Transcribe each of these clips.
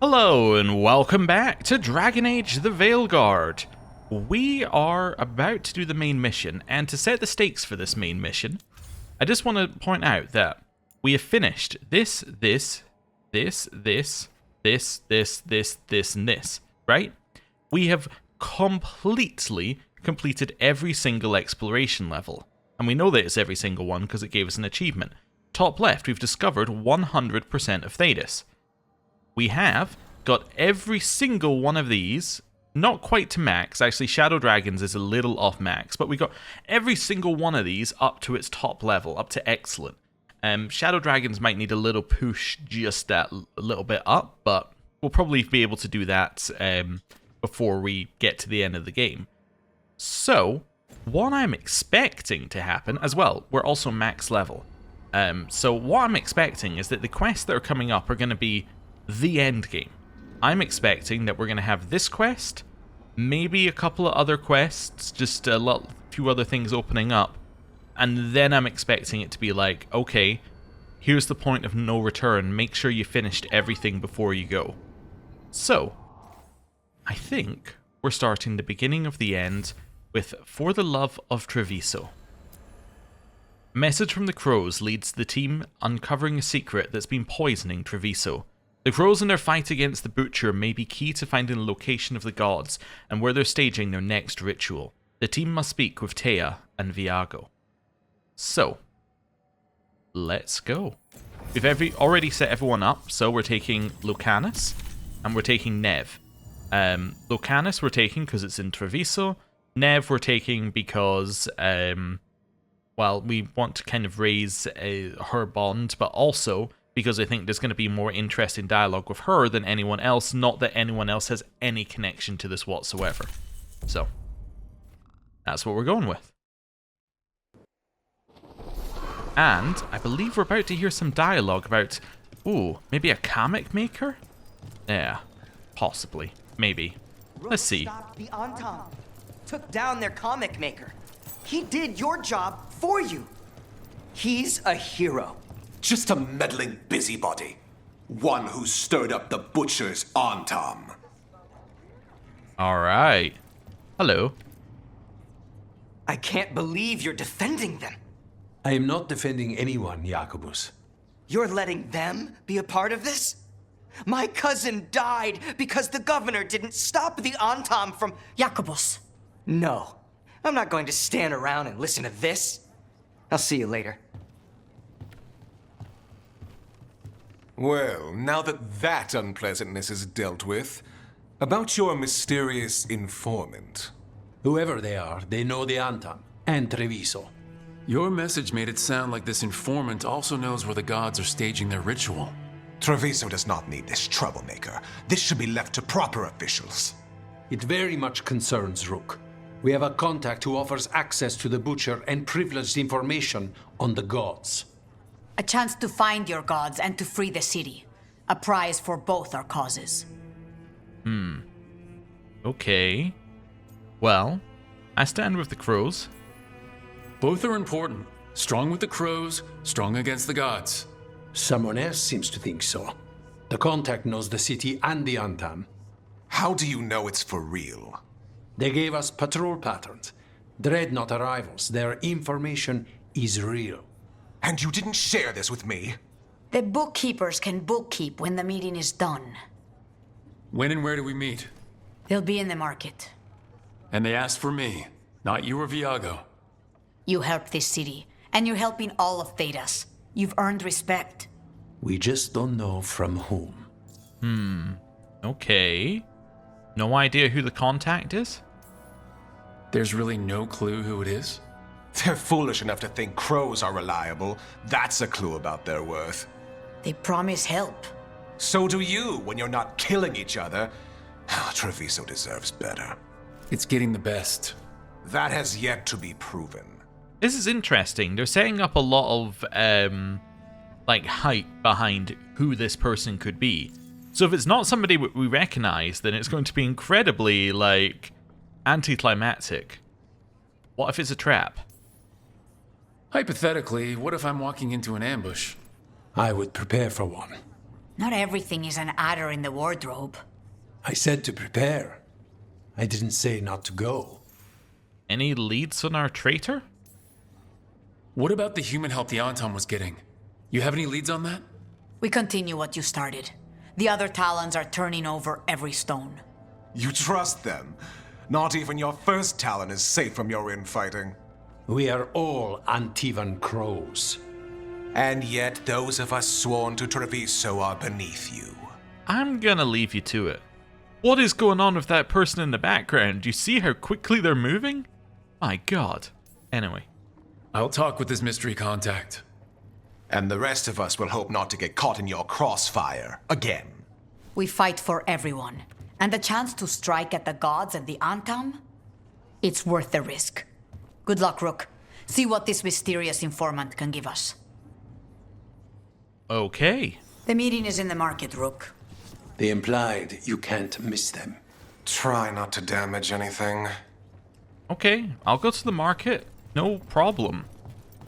Hello and welcome back to Dragon Age the Veilguard. We are about to do the main mission, and to set the stakes for this main mission, I just want to point out that we have finished this, and this, right? We have completely completed every single exploration level, and we know that it's every single one because it gave us an achievement. Top left, we've discovered 100% of Thedas. We have got every single one of these, not quite to max, actually Shadow Dragons is a little off max, but we got every single one of these up to its top level, up to excellent. Shadow Dragons might need a little push just that a little bit up, but we'll probably be able to do that before we get to the end of the game. So, what I'm expecting to happen, as well, we're also max level. So what I'm expecting is that the quests that are coming up are going to be the end game. I'm expecting that we're going to have this quest, maybe a couple of other quests, just a few other things opening up, and then I'm expecting it to be like, okay, here's the point of no return, make sure you finished everything before you go. So, I think we're starting the beginning of the end with For the Love of Treviso. A message from the Crows leads the team uncovering a secret that's been poisoning Treviso. The Crows in their fight against the Butcher may be key to finding the location of the gods and where they're staging their next ritual. The team must speak with Thea and Viago. So, let's go. We've already set everyone up, so we're taking Lucanus and we're taking Nev. Lucanus we're taking because it's in Treviso. Nev we're taking because, well, we want to kind of raise her bond, but also because I think there's going to be more interesting dialogue with her than anyone else, not that anyone else has any connection to this whatsoever. So, that's what we're going with. And I believe we're about to hear some dialogue about, ooh, maybe a comic maker? Yeah, possibly, maybe. Let's see. Rook stopped the Antam, took down their comic maker. He did your job for you. He's a hero. Just a meddling busybody. One who stirred up the Butcher's Antam. Alright. Hello. I can't believe you're defending them. I am not defending anyone, Jacobus. You're letting them be a part of this? My cousin died because the governor didn't stop the Antam from... Jacobus. No. I'm not going to stand around and listen to this. I'll see you later. Well, now that unpleasantness is dealt with, about your mysterious informant. Whoever they are, they know the Antam and Treviso. Your message made it sound like this informant also knows where the gods are staging their ritual. Treviso does not need this troublemaker. This should be left to proper officials. It very much concerns Rook. We have a contact who offers access to the Butcher and privileged information on the gods. A chance to find your gods and to free the city. A prize for both our causes. Okay. Well, I stand with the Crows. Both are important. Strong with the Crows, strong against the gods. Someone else seems to think so. The contact knows the city and the Antam. How do you know it's for real? They gave us patrol patterns. Dreadnought arrivals. Their information is real. And you didn't share this with me? The bookkeepers can bookkeep when the meeting is done. When and where do we meet? They'll be in the market. And they asked for me, not you or Viago. You helped this city, and you're helping all of Thedas. You've earned respect. We just don't know from whom. Okay. No idea who the contact is? There's really no clue who it is? They're foolish enough to think crows are reliable. That's a clue about their worth. They promise help. So do you when you're not killing each other. Treviso deserves better. It's getting the best. That has yet to be proven. This is interesting. They're setting up a lot of, like, hype behind who this person could be. So if it's not somebody we recognize, then it's going to be incredibly, like, anticlimactic. What if it's a trap? Hypothetically, what if I'm walking into an ambush? I would prepare for one. Not everything is an adder in the wardrobe. I said to prepare. I didn't say not to go. Any leads on our traitor? What about the human help the Anton was getting? You have any leads on that? We continue what you started. The other Talons are turning over every stone. You trust them? Not even your first Talon is safe from your infighting. We are all Antivan crows. And yet those of us sworn to Treviso are beneath you. I'm gonna leave you to it. What is going on with that person in the background? Do you see how quickly they're moving? My god. Anyway. I'll talk with this mystery contact. And the rest of us will hope not to get caught in your crossfire again. We fight for everyone. And the chance to strike at the gods and the Antam? It's worth the risk. Good luck, Rook. See what this mysterious informant can give us. Okay. The meeting is in the market, Rook. They implied you can't miss them. Try not to damage anything. Okay, I'll go to the market. No problem.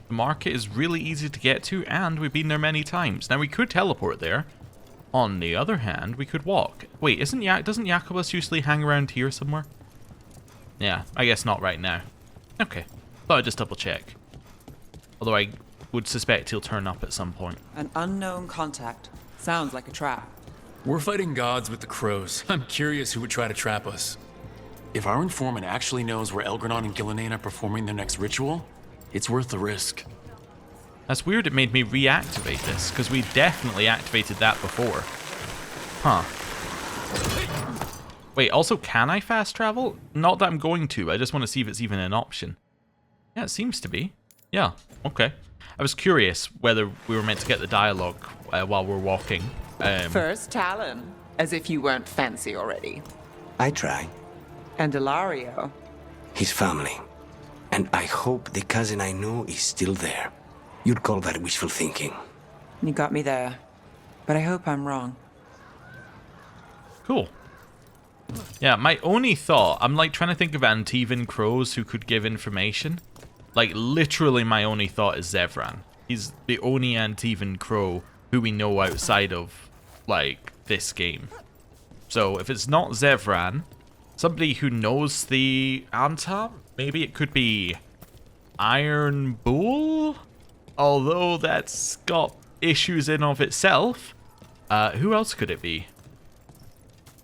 The market is really easy to get to, and we've been there many times. Now, we could teleport there. On the other hand, we could walk. Wait, doesn't Jacobus usually hang around here somewhere? Yeah, I guess not right now. Okay, thought I'd just double check. Although I would suspect he'll turn up at some point. An unknown contact. Sounds like a trap. We're fighting gods with the crows. I'm curious who would try to trap us. If our informant actually knows where Elgranon and Gillenane are performing their next ritual, it's worth the risk. That's weird it made me reactivate this, because we definitely activated that before. Huh. Wait, also, can I fast travel? Not that I'm going to, I just want to see if it's even an option. Yeah, it seems to be. Yeah, okay. I was curious whether we were meant to get the dialogue while we're walking. First Talon, as if you weren't fancy already. I try. And Ilario. His family. And I hope the cousin I know is still there. You'd call that wishful thinking. You got me there. But I hope I'm wrong. Cool. Yeah, my only thought, I'm like trying to think of Antivan crows who could give information. Like, literally my only thought is Zevran. He's the only Antivan crow who we know outside of, like, this game. So, if it's not Zevran, somebody who knows the Antam, maybe it could be Iron Bull? Although that's got issues in of itself. Who else could it be?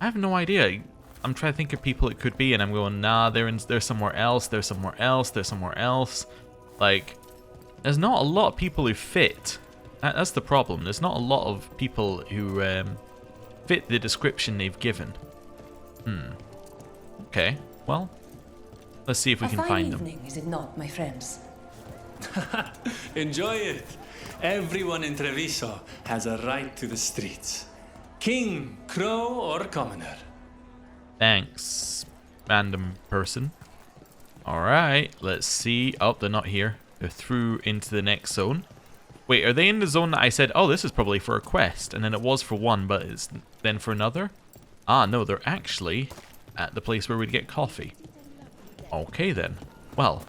I have no idea. I'm trying to think of people it could be, and I'm going, nah, they're somewhere else, they're somewhere else, they're somewhere else. Like, there's not a lot of people who fit. That's the problem. There's not a lot of people who fit the description they've given. Okay, well, let's see if we can find them. A fine evening, is it not, my friends? Enjoy it. Everyone in Treviso has a right to the streets. King, crow, or commoner. Thanks, random person. Alright, let's see. Oh, they're not here. They're through into the next zone. Wait, are they in the zone that I said, oh, this is probably for a quest, and then it was for one, but it's then for another? Ah, no, they're actually at the place where we'd get coffee. Okay, then. Well,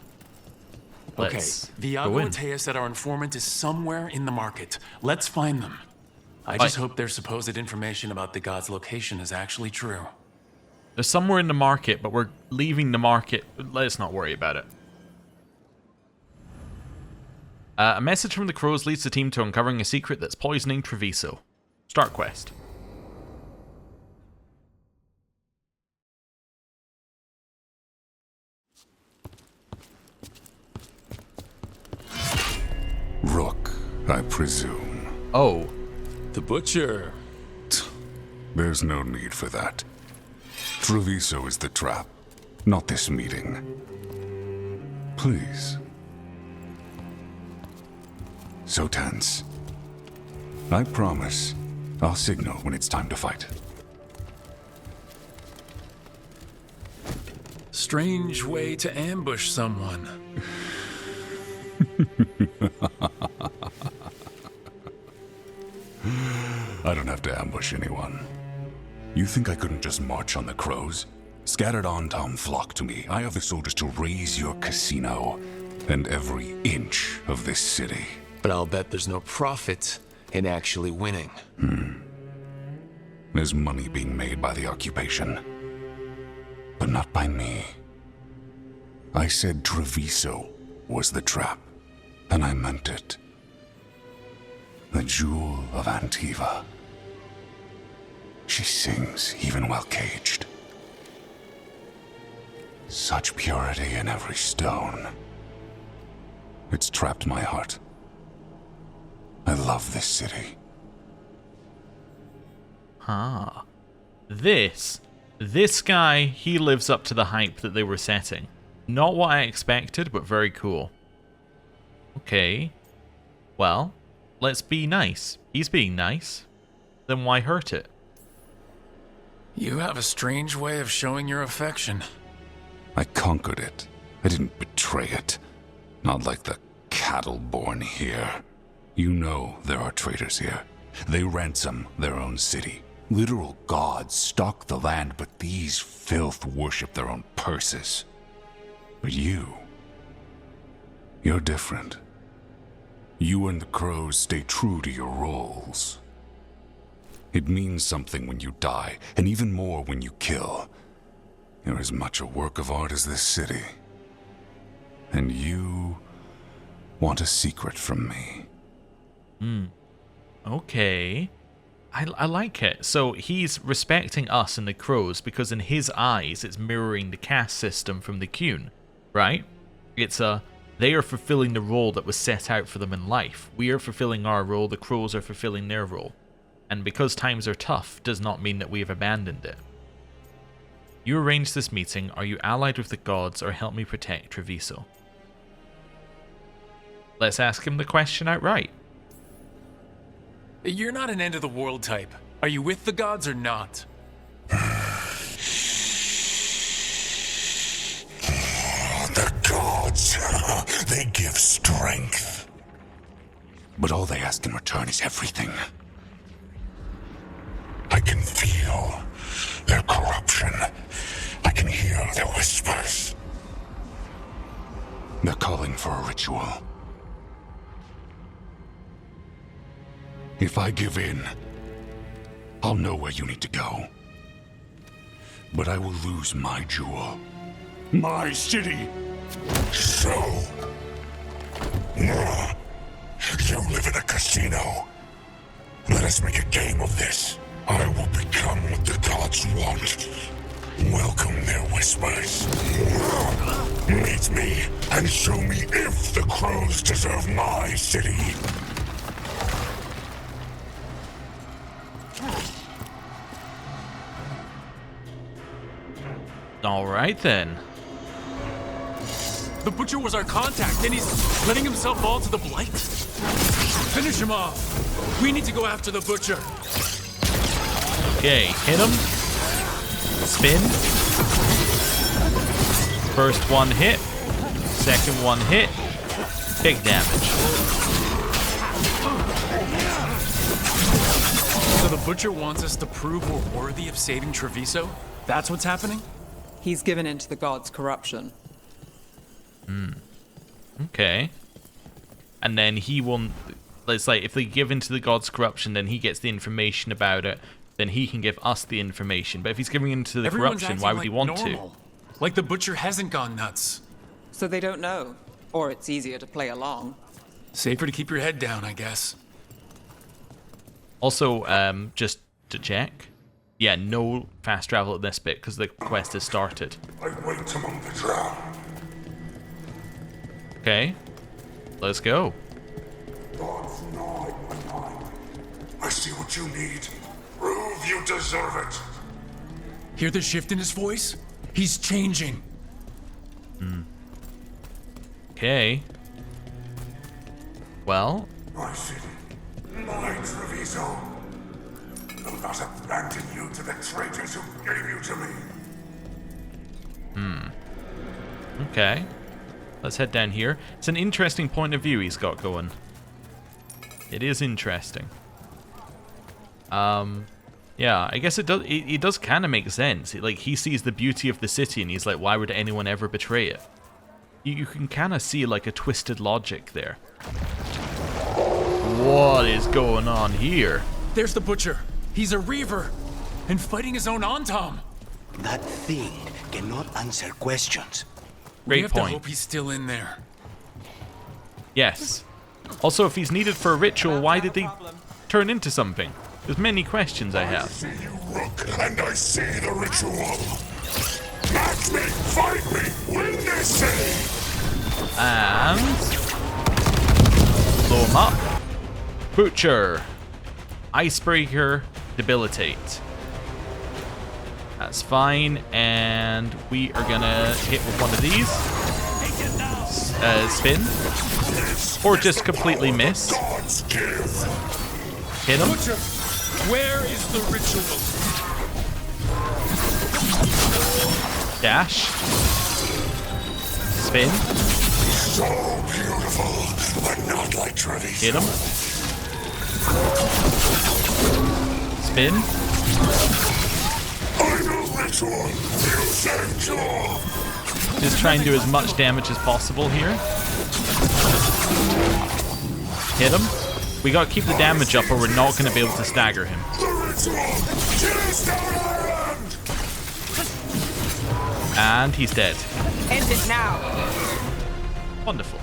let's Viago go in. and Thedas said our informant is somewhere in the market. Let's find them. I just hope their supposed information about the god's location is actually true. They're somewhere in the market, but we're leaving the market. Let's not worry about it. A message from the crows leads the team to uncovering a secret that's poisoning Treviso. Start quest. Rook, I presume. Oh. The butcher. There's no need for that. Treviso is the trap, not this meeting. Please. So tense. I promise I'll signal when it's time to fight. Strange way to ambush someone. I don't have to ambush anyone. You think I couldn't just march on the crows? Scattered Antam flock to me. I have the soldiers to raise your casino and every inch of this city. But I'll bet there's no profit in actually winning. There's money being made by the occupation. But not by me. I said Treviso was the trap, and I meant it. The jewel of Antiva. She sings even while caged. Such purity in every stone. It's trapped my heart. I love this city. Ah. This guy, he lives up to the hype that they were setting. Not what I expected, but very cool. Okay. Well, let's be nice. He's being nice. Then why hurt it? You have a strange way of showing your affection. I conquered it. I didn't betray it. Not like the cattle born here. You know there are traitors here. They ransom their own city. Literal gods stalk the land, but these filth worship their own purses. But you're different. You and the crows stay true to your roles. It means something when you die, and even more when you kill. You're as much a work of art as this city. And you want a secret from me. Okay. I like it. So he's respecting us and the crows because in his eyes it's mirroring the caste system from the Qun, right? They are fulfilling the role that was set out for them in life. We are fulfilling our role, the crows are fulfilling their role. And because times are tough does not mean that we have abandoned it. You arranged this meeting. Are you allied with the gods or help me protect Treviso? Let's ask him the question outright. You're not an end-of-the-world type. Are you with the gods or not? The gods, they give strength. But all they ask in return is everything. I can feel their corruption. I can hear their whispers. They're calling for a ritual. If I give in, I'll know where you need to go. But I will lose my jewel. My city! So... you live in a casino. Let us make a game of this. I will become what the gods want. Welcome their whispers. Meet me and show me if the crows deserve my city. Alright then. The Butcher was our contact, and he's letting himself fall to the Blight? Finish him off! We need to go after the Butcher! Okay, hit him. Spin. First one hit. Second one hit. Big damage. So the Butcher wants us to prove we're worthy of saving Treviso? That's what's happening? He's given in to the gods' corruption. Okay. And then he won't... It's like, if they give in to the gods' corruption, then he gets the information about it. Then he can give us the information. But if he's giving in to the corruption, why would he want to? Like the Butcher hasn't gone nuts. So they don't know. Or it's easier to play along. Safer to keep your head down, I guess. Also, just to check. Yeah, no fast travel at this bit, because the quest has started. I wait among the drowned. Okay. Let's go. Gods gnaw at my mind. I see what you need. Prove you deserve it. Hear the shift in his voice? He's changing. Okay. Well. My city. My Treviso. Will not abandon you to the traitors who gave you to me. Okay. Let's head down here. It's an interesting point of view he's got going. It is interesting. Yeah, I guess it does kind of make sense. Like, he sees the beauty of the city and he's like, why would anyone ever betray it? You can kind of see like a twisted logic there. What is going on here? There's the Butcher. He's a Reaver. and fighting his own Antam. That thing cannot answer questions. We Great have point. to hope he's still in there. Yes. Also, if he's needed for a ritual, why did they turn into something? There's many questions I have. I see you, Rook, and I see the ritual. Match me, fight me, win this city! And blow him up. Butcher. Icebreaker. Debilitate. That's fine. And we are gonna hit with one of these. Spin. Or just completely miss. Hit him. Butcher, where is the ritual? Dash. Spin. So beautiful, but not like Treviso. Hit him. Spin. Final ritual. You saved your. Just try and do as much damage as possible here. Hit him. We gotta keep the damage up or we're not gonna be able to stagger him. And he's dead. End it now. Wonderful.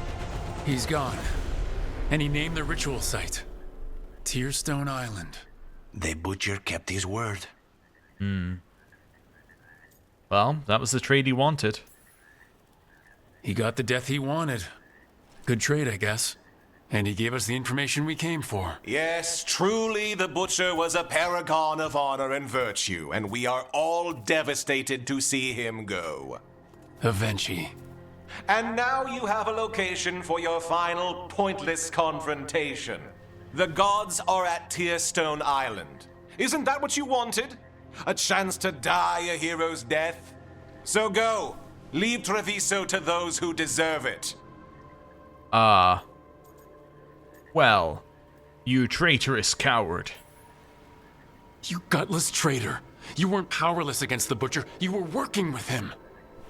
He's gone. And he named the ritual site. Tearstone Island. The Butcher kept his word. Well, that was the trade he wanted. He got the death he wanted. Good trade, I guess. And he gave us the information we came for. Yes, truly the Butcher was a paragon of honor and virtue, and we are all devastated to see him go. Avenchi. And now you have a location for your final pointless confrontation. The gods are at Tearstone Island. Isn't that what you wanted? A chance to die a hero's death? So go. Leave Treviso to those who deserve it. Well, you traitorous coward. You gutless traitor. You weren't powerless against the Butcher. You were working with him.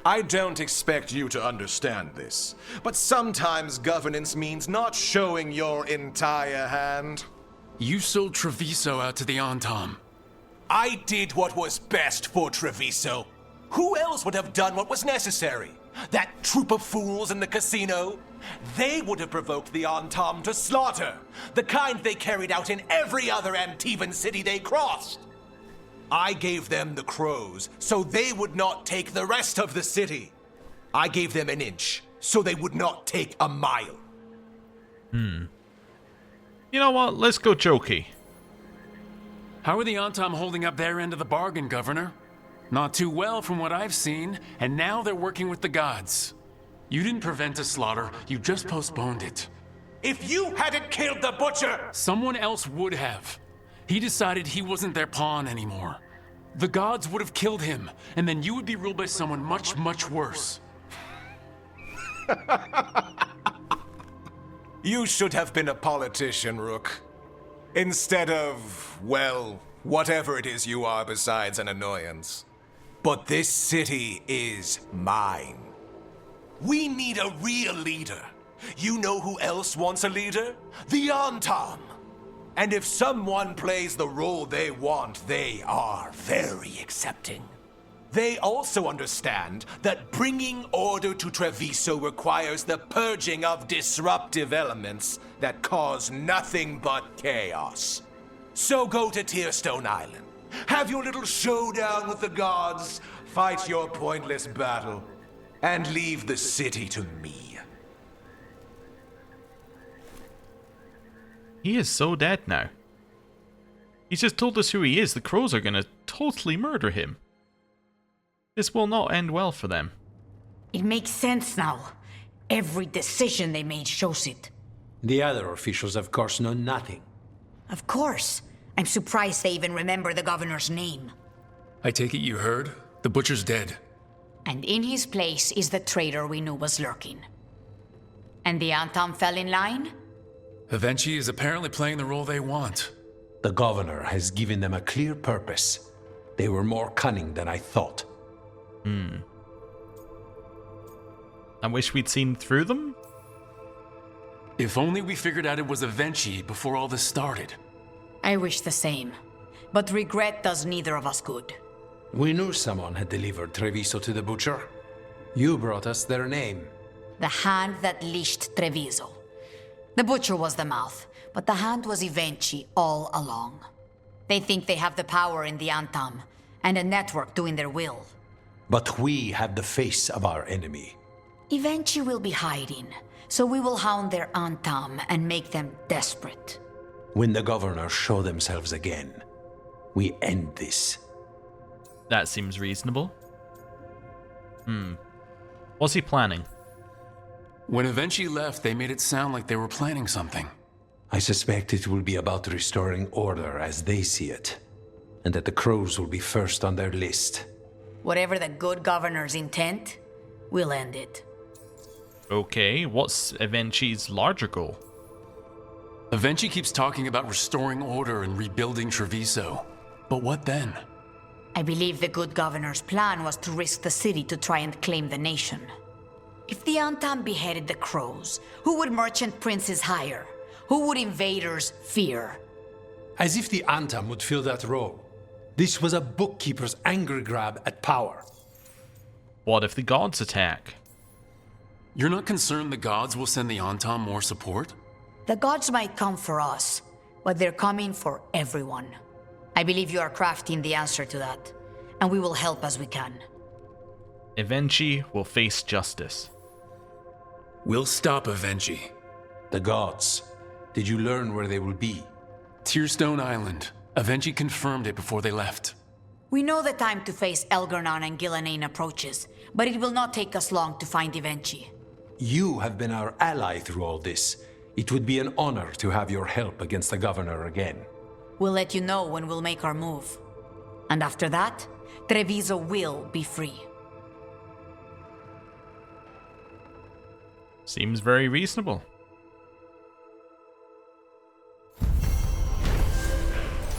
I don't expect you to understand this, but sometimes governance means not showing your entire hand. You sold Treviso out to the Antam. I did what was best for Treviso. Who else would have done what was necessary? That troop of fools in the casino? They would have provoked the Antam to slaughter, the kind they carried out in every other Antivan city they crossed. I gave them the crows, so they would not take the rest of the city. I gave them an inch, so they would not take a mile. You know what? Let's go jokey. How are the Antam holding up their end of the bargain, Governor? Not too well from what I've seen, and now they're working with the gods. You didn't prevent a slaughter, you just postponed it. If you hadn't killed the Butcher! Someone else would have. He decided he wasn't their pawn anymore. The gods would have killed him, and then you would be ruled by someone much, much worse. You should have been a politician, Rook. Instead of, well, whatever it is you are besides an annoyance. But this city is mine. We need a real leader. You know who else wants a leader? The Antam. And if someone plays the role they want, they are very accepting. They also understand that bringing order to Treviso requires the purging of disruptive elements that cause nothing but chaos. So go to Tearstone Island, have your little showdown with the gods, fight your pointless battle, and leave the city to me. He is so dead now. He's just told us who he is. The crows are gonna totally murder him. This will not end well for them. It makes sense now. Every decision they made shows it. The other officials, of course, know nothing. Of course. I'm surprised they even remember the governor's name. I take it you heard? The Butcher's dead. And in his place is the traitor we knew was lurking. And the Antam fell in line? Avenchi is apparently playing the role they want. The governor has given them a clear purpose. They were more cunning than I thought. I wish we'd seen through them. If only we figured out it was Avenchi before all this started. I wish the same. but regret does neither of us good. We knew someone had delivered Treviso to the Butcher. You brought us their name. The hand that leashed Treviso. The Butcher was the mouth, but the hand was Evenchi all along. They think they have the power in the Antam, and a network doing their will. But we have the face of our enemy. Evenchi will be hiding, so we will hound their Antam and make them desperate. When the governors show themselves again, we end this. That seems reasonable. What's he planning? When Evenchi left, they made it sound like they were planning something. I suspect it will be about restoring order as they see it, and that the crows will be first on their list. Whatever the good governor's intent, we'll end it. Okay, what's Evenchi's larger goal? Evenchi keeps talking about restoring order and rebuilding Treviso. But what then? I believe the good governor's plan was to risk the city to try and claim the nation. If the Antam beheaded the crows, who would merchant princes hire? Who would invaders fear? As if the Antam would fill that role. This was a bookkeeper's angry grab at power. What if the gods attack? You're not concerned the gods will send the Antam more support? The gods might come for us, but they're coming for everyone. I believe you are crafting the answer to that, and we will help as we can. Evenchi will face justice. We'll stop Evenchi. The gods. Did you learn where they will be? Tearstone Island. Evenchi confirmed it before they left. We know the time to face Elgarnan and Gillanane approaches, but it will not take us long to find Evenchi. You have been our ally through all this. It would be an honor to have your help against the governor again. We'll let you know when we'll make our move. And after that, Treviso will be free. Seems very reasonable.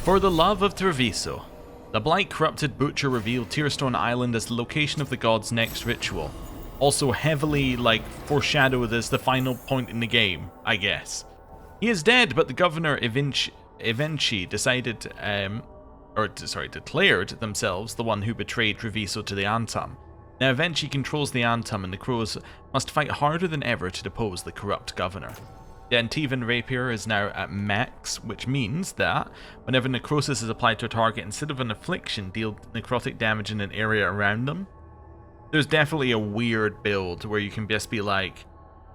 For the love of Treviso, the blight-corrupted Butcher revealed Tearstone Island as the location of the god's next ritual. Also heavily, foreshadowed as the final point in the game, I guess. He is dead, but the governor Evenchi declared themselves the one who betrayed Treviso to the Antam. Now Evenchi controls the Antam, and the crows must fight harder than ever to depose the corrupt governor. The Antivan rapier is now at max, which means that whenever necrosis is applied to a target, instead of an affliction, deal necrotic damage in an area around them. There's definitely a weird build where you can just be like,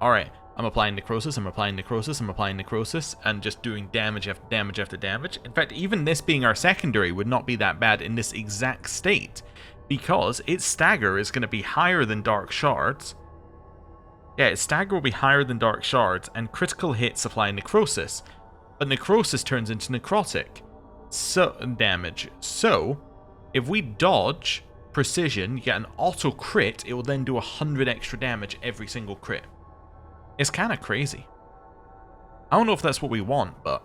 alright, I'm applying necrosis, I'm applying necrosis, I'm applying necrosis, and just doing damage after damage after damage. In fact, even this being our secondary would not be that bad in this exact state, because its stagger is going to be higher than Dark Shards. Yeah, its stagger will be higher than Dark Shards, and critical hits apply necrosis, but necrosis turns into necrotic damage. So, if we dodge precision, you get an auto crit, it will then do 100 extra damage every single crit. It's kind of crazy. I don't know if that's what we want, but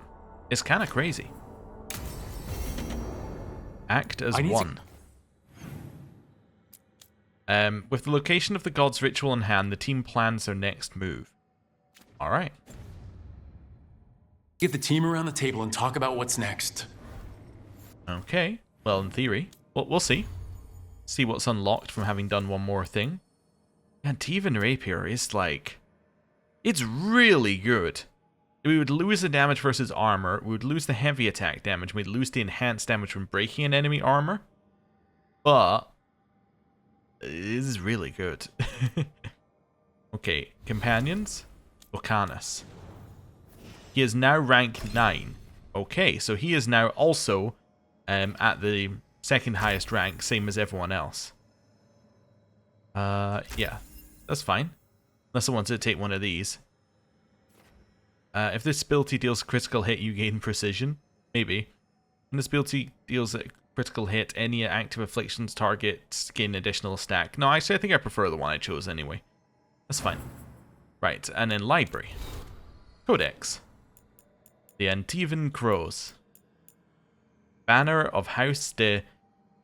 it's kind of crazy. Act as one. With the location of the god's ritual in hand, the team plans their next move. Alright. Get the team around the table and talk about what's next. Okay. Well, in theory. We'll see. See what's unlocked from having done one more thing. Antivan Rapier is it's really good. We would lose the damage versus armor, we would lose the heavy attack damage, we'd lose the enhanced damage from breaking an enemy armor. But it is really good. Okay, companions. Volcanus. He is now rank 9. Okay, so he is now also at the second highest rank, same as everyone else. Yeah, that's fine. Unless I wanted to take one of these. If this ability deals a critical hit, you gain precision. Maybe. When this ability deals a critical hit, any active afflictions targets gain an additional stack. No, actually, I think I prefer the one I chose anyway. That's fine. Right, and then library. Codex. The Antivan Crows. Banner of House de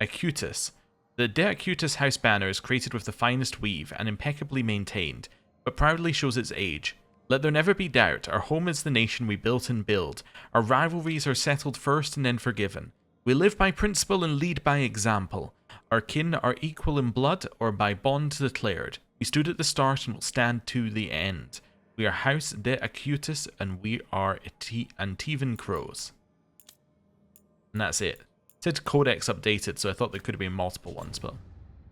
Acutus. The De Acutus house banner is created with the finest weave and impeccably maintained, but proudly shows its age. Let there never be doubt, our home is the nation we built and build. Our rivalries are settled first and then forgiven. We live by principle and lead by example. Our kin are equal in blood or by bond declared. We stood at the start and will stand to the end. We are House de Acutus and we are Antivan Crows. And that's it. It said Codex updated, so I thought there could have been multiple ones, but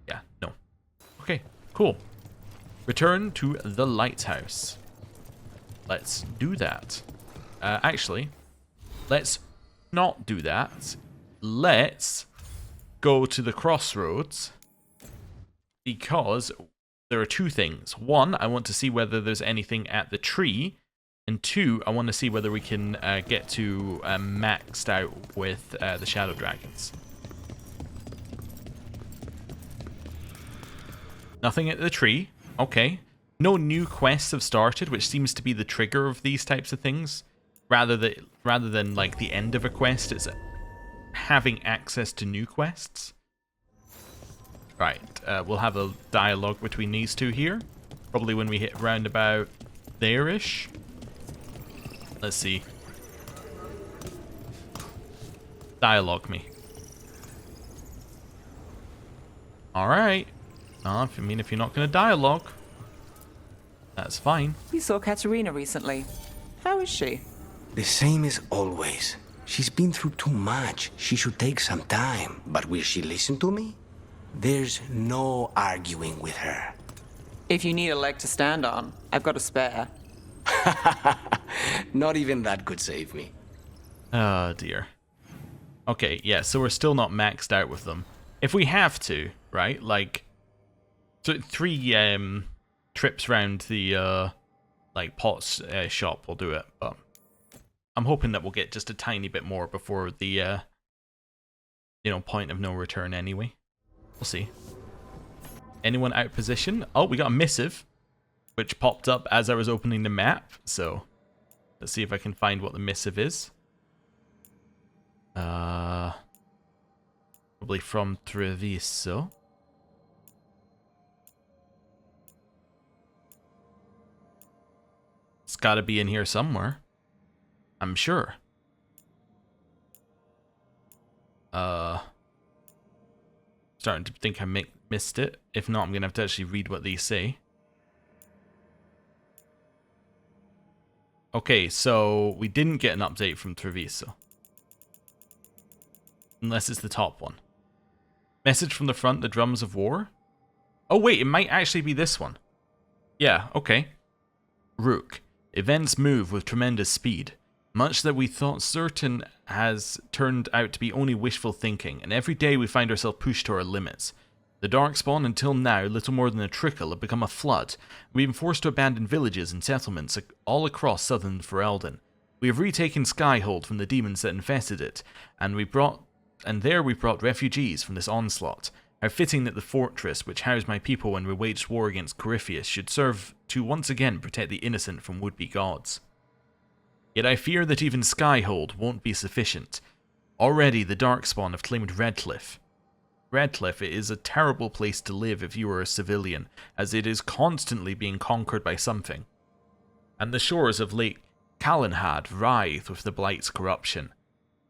yeah, no. Okay, cool. Return to the lighthouse. Let's do that. Actually, let's not do that. Let's go to the crossroads because there are two things. One, I want to see whether there's anything at the tree. And two, I want to see whether we can get to maxed out with the Shadow Dragons. Nothing at the tree. Okay. No new quests have started, which seems to be the trigger of these types of things. Rather than like the end of a quest, it's having access to new quests. Right. We'll have a dialogue between these two here. Probably when we hit round about there-ish. Let's see. Dialogue me. Alright. If you're not going to dialogue, that's fine. We saw Katerina recently. How is she? The same as always. She's been through too much. She should take some time. But will she listen to me? There's no arguing with her. If you need a leg to stand on, I've got a spare. Not even that could save me. Oh dear. Okay, yeah, so we're still not maxed out with them. If we have to, right, like, so 3 trips round the, like, Potts shop will do it, but I'm hoping that we'll get just a tiny bit more before the, you know, point of no return anyway. We'll see. Anyone out of position? Oh, we got a missive, which popped up as I was opening the map, so let's see if I can find what the missive is. Probably from Treviso. It's gotta be in here somewhere, I'm sure. Starting to think I missed it. If not, I'm gonna have to actually read what these say. Okay, so we didn't get an update from Treviso. Unless it's the top one. Message from the front, the drums of war? Oh wait, it might actually be this one. Yeah, okay. Rook. Events move with tremendous speed. Much that we thought certain has turned out to be only wishful thinking, and every day we find ourselves pushed to our limits. The Darkspawn, until now little more than a trickle, have become a flood. We've been forced to abandon villages and settlements all across southern Ferelden. We have retaken Skyhold from the demons that infested it, and there we brought refugees from this onslaught. How fitting that the fortress which housed my people when we waged war against Corypheus should serve to once again protect the innocent from would-be gods. Yet I fear that even Skyhold won't be sufficient. Already the Darkspawn have claimed Redcliffe. Redcliffe is a terrible place to live if you are a civilian, as it is constantly being conquered by something. And the shores of Lake Calenhad writhe with the Blight's corruption.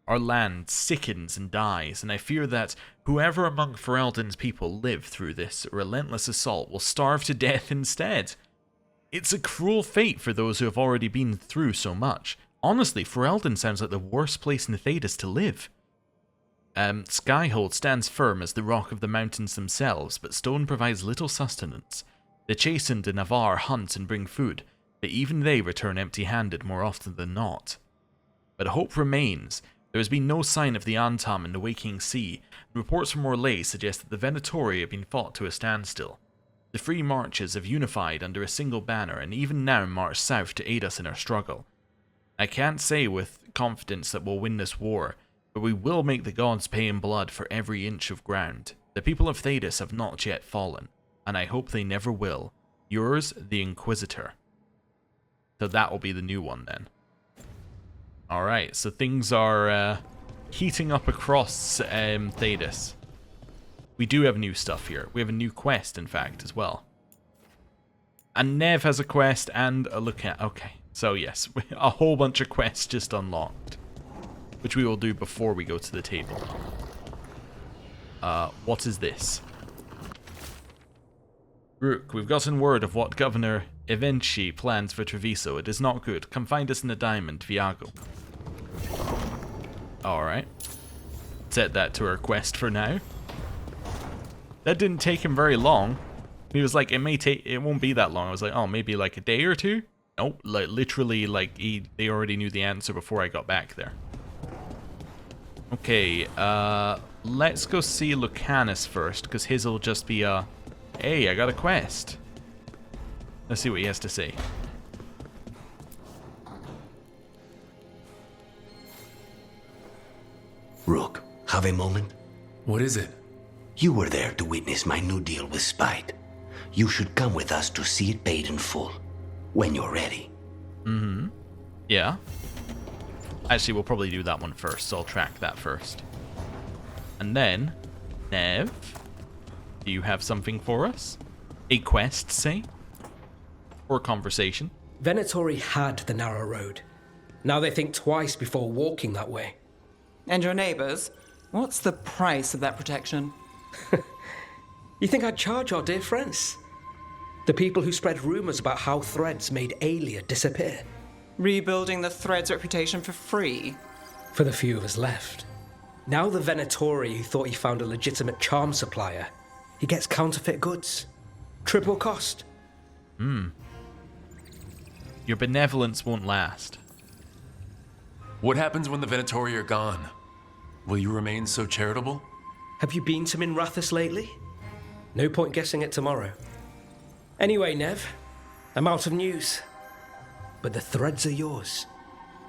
Our land sickens and dies, and I fear that whoever among Ferelden's people live through this relentless assault will starve to death instead. It's a cruel fate for those who have already been through so much. Honestly, Ferelden sounds like the worst place in Thedas to live. Skyhold stands firm as the rock of the mountains themselves, but stone provides little sustenance. The chastened in Navarre hunt and bring food, but even they return empty-handed more often than not. But hope remains. There has been no sign of the Antam in the waking sea, and reports from Orlais suggest that the Venatori have been fought to a standstill. The Free Marches have unified under a single banner, and even now march south to aid us in our struggle. I can't say with confidence that we'll win this war, but we will make the gods pay in blood for every inch of ground. The people of Thedas have not yet fallen, and I hope they never will. Yours, the Inquisitor. So that will be the new one then. Alright, so things are heating up across Thedas. We do have new stuff here. We have a new quest, in fact, as well. And Nev has a quest and a look at... Okay, so yes, a whole bunch of quests just unlocked. which we will do before we go to the table. What is this? Rook, we've gotten word of what Governor Evenchi plans for Treviso. It is not good. Come find us in the diamond, Viago. Alright. Set that to our quest for now. That didn't take him very long. He was like, it won't be that long. I was like, oh, maybe like a day or two? Nope, like literally, like they already knew the answer before I got back there. Okay, let's go see Lucanus first, because his will just be a, hey, I got a quest. Let's see what he has to say. Rook, have a moment? What is it? You were there to witness my new deal with Spite. You should come with us to see it paid in full, when you're ready. Mm-hmm. Yeah. Actually, we'll probably do that one first, so I'll track that first. And then, Nev, do you have something for us? A quest, say? Or a conversation? Venatori had the narrow road. Now they think twice before walking that way. And your neighbors? What's the price of that protection? You think I'd charge our dear friends? The people who spread rumors about how Threads made Aelia disappear. Rebuilding the Threads' reputation for free? For the few of us left. Now the Venatori who thought he found a legitimate charm supplier, he gets counterfeit goods. Triple cost. Your benevolence won't last. What happens when the Venatori are gone? Will you remain so charitable? Have you been to Minrathous lately? No point guessing it tomorrow. Anyway, Nev, I'm out of news. But the Threads are yours.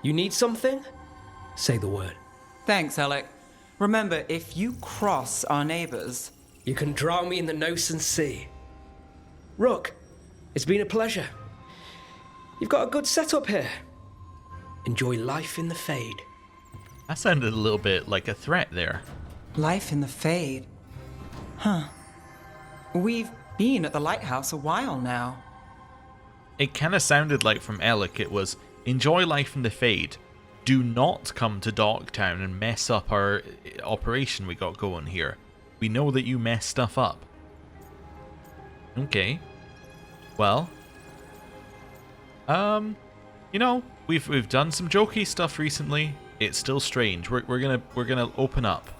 You need something? Say the word. Thanks, Alec. Remember, if you cross our neighbors... You can drown me in the Nosen Sea. Rook, it's been a pleasure. You've got a good setup here. Enjoy life in the Fade. That sounded a little bit like a threat there. Life in the Fade? Huh. We've been at the lighthouse a while now. It kind of sounded like from Alec it was, enjoy life in the Fade. Do not come to Docktown and mess up our operation we got going here. We know that you mess stuff up. Okay. Well. You know, we've done some jokey stuff recently. It's still strange. We're gonna open up.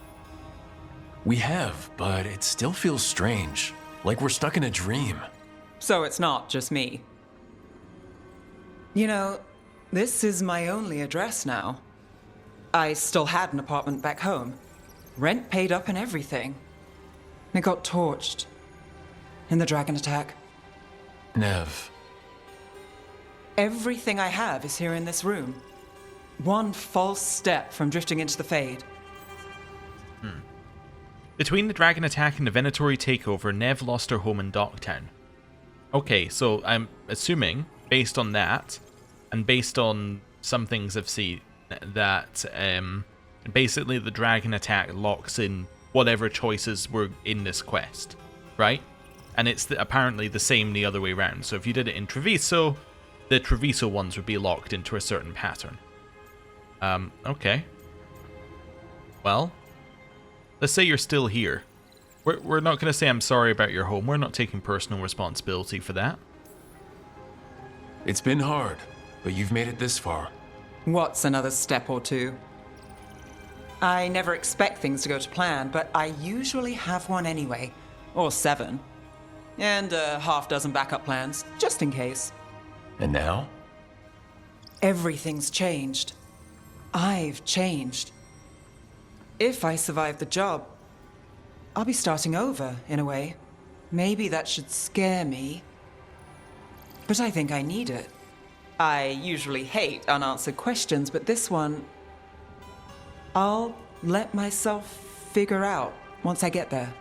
We have, but it still feels strange. Like we're stuck in a dream. So it's not just me. You know, this is my only address now. I still had an apartment back home. Rent paid up and everything. It got torched. In the dragon attack. Nev. Everything I have is here in this room. One false step from drifting into the Fade. Between the dragon attack and the Venatori takeover, Nev lost her home in Docktown. Okay, so I'm assuming, based on that, and based on some things I've seen, that basically the dragon attack locks in whatever choices were in this quest, right? And it's apparently the same the other way around. So if you did it in Treviso, the Treviso ones would be locked into a certain pattern. Okay. Well, let's say you're still here. We're not going to say I'm sorry about your home. We're not taking personal responsibility for that. It's been hard, but you've made it this far. What's another step or two? I never expect things to go to plan, but I usually have one anyway. Or 7. And a half-dozen backup plans, just in case. And now? Everything's changed. I've changed. If I survive the job, I'll be starting over, in a way. Maybe that should scare me. But I think I need it. I usually hate unanswered questions, but this one... I'll let myself figure out once I get there.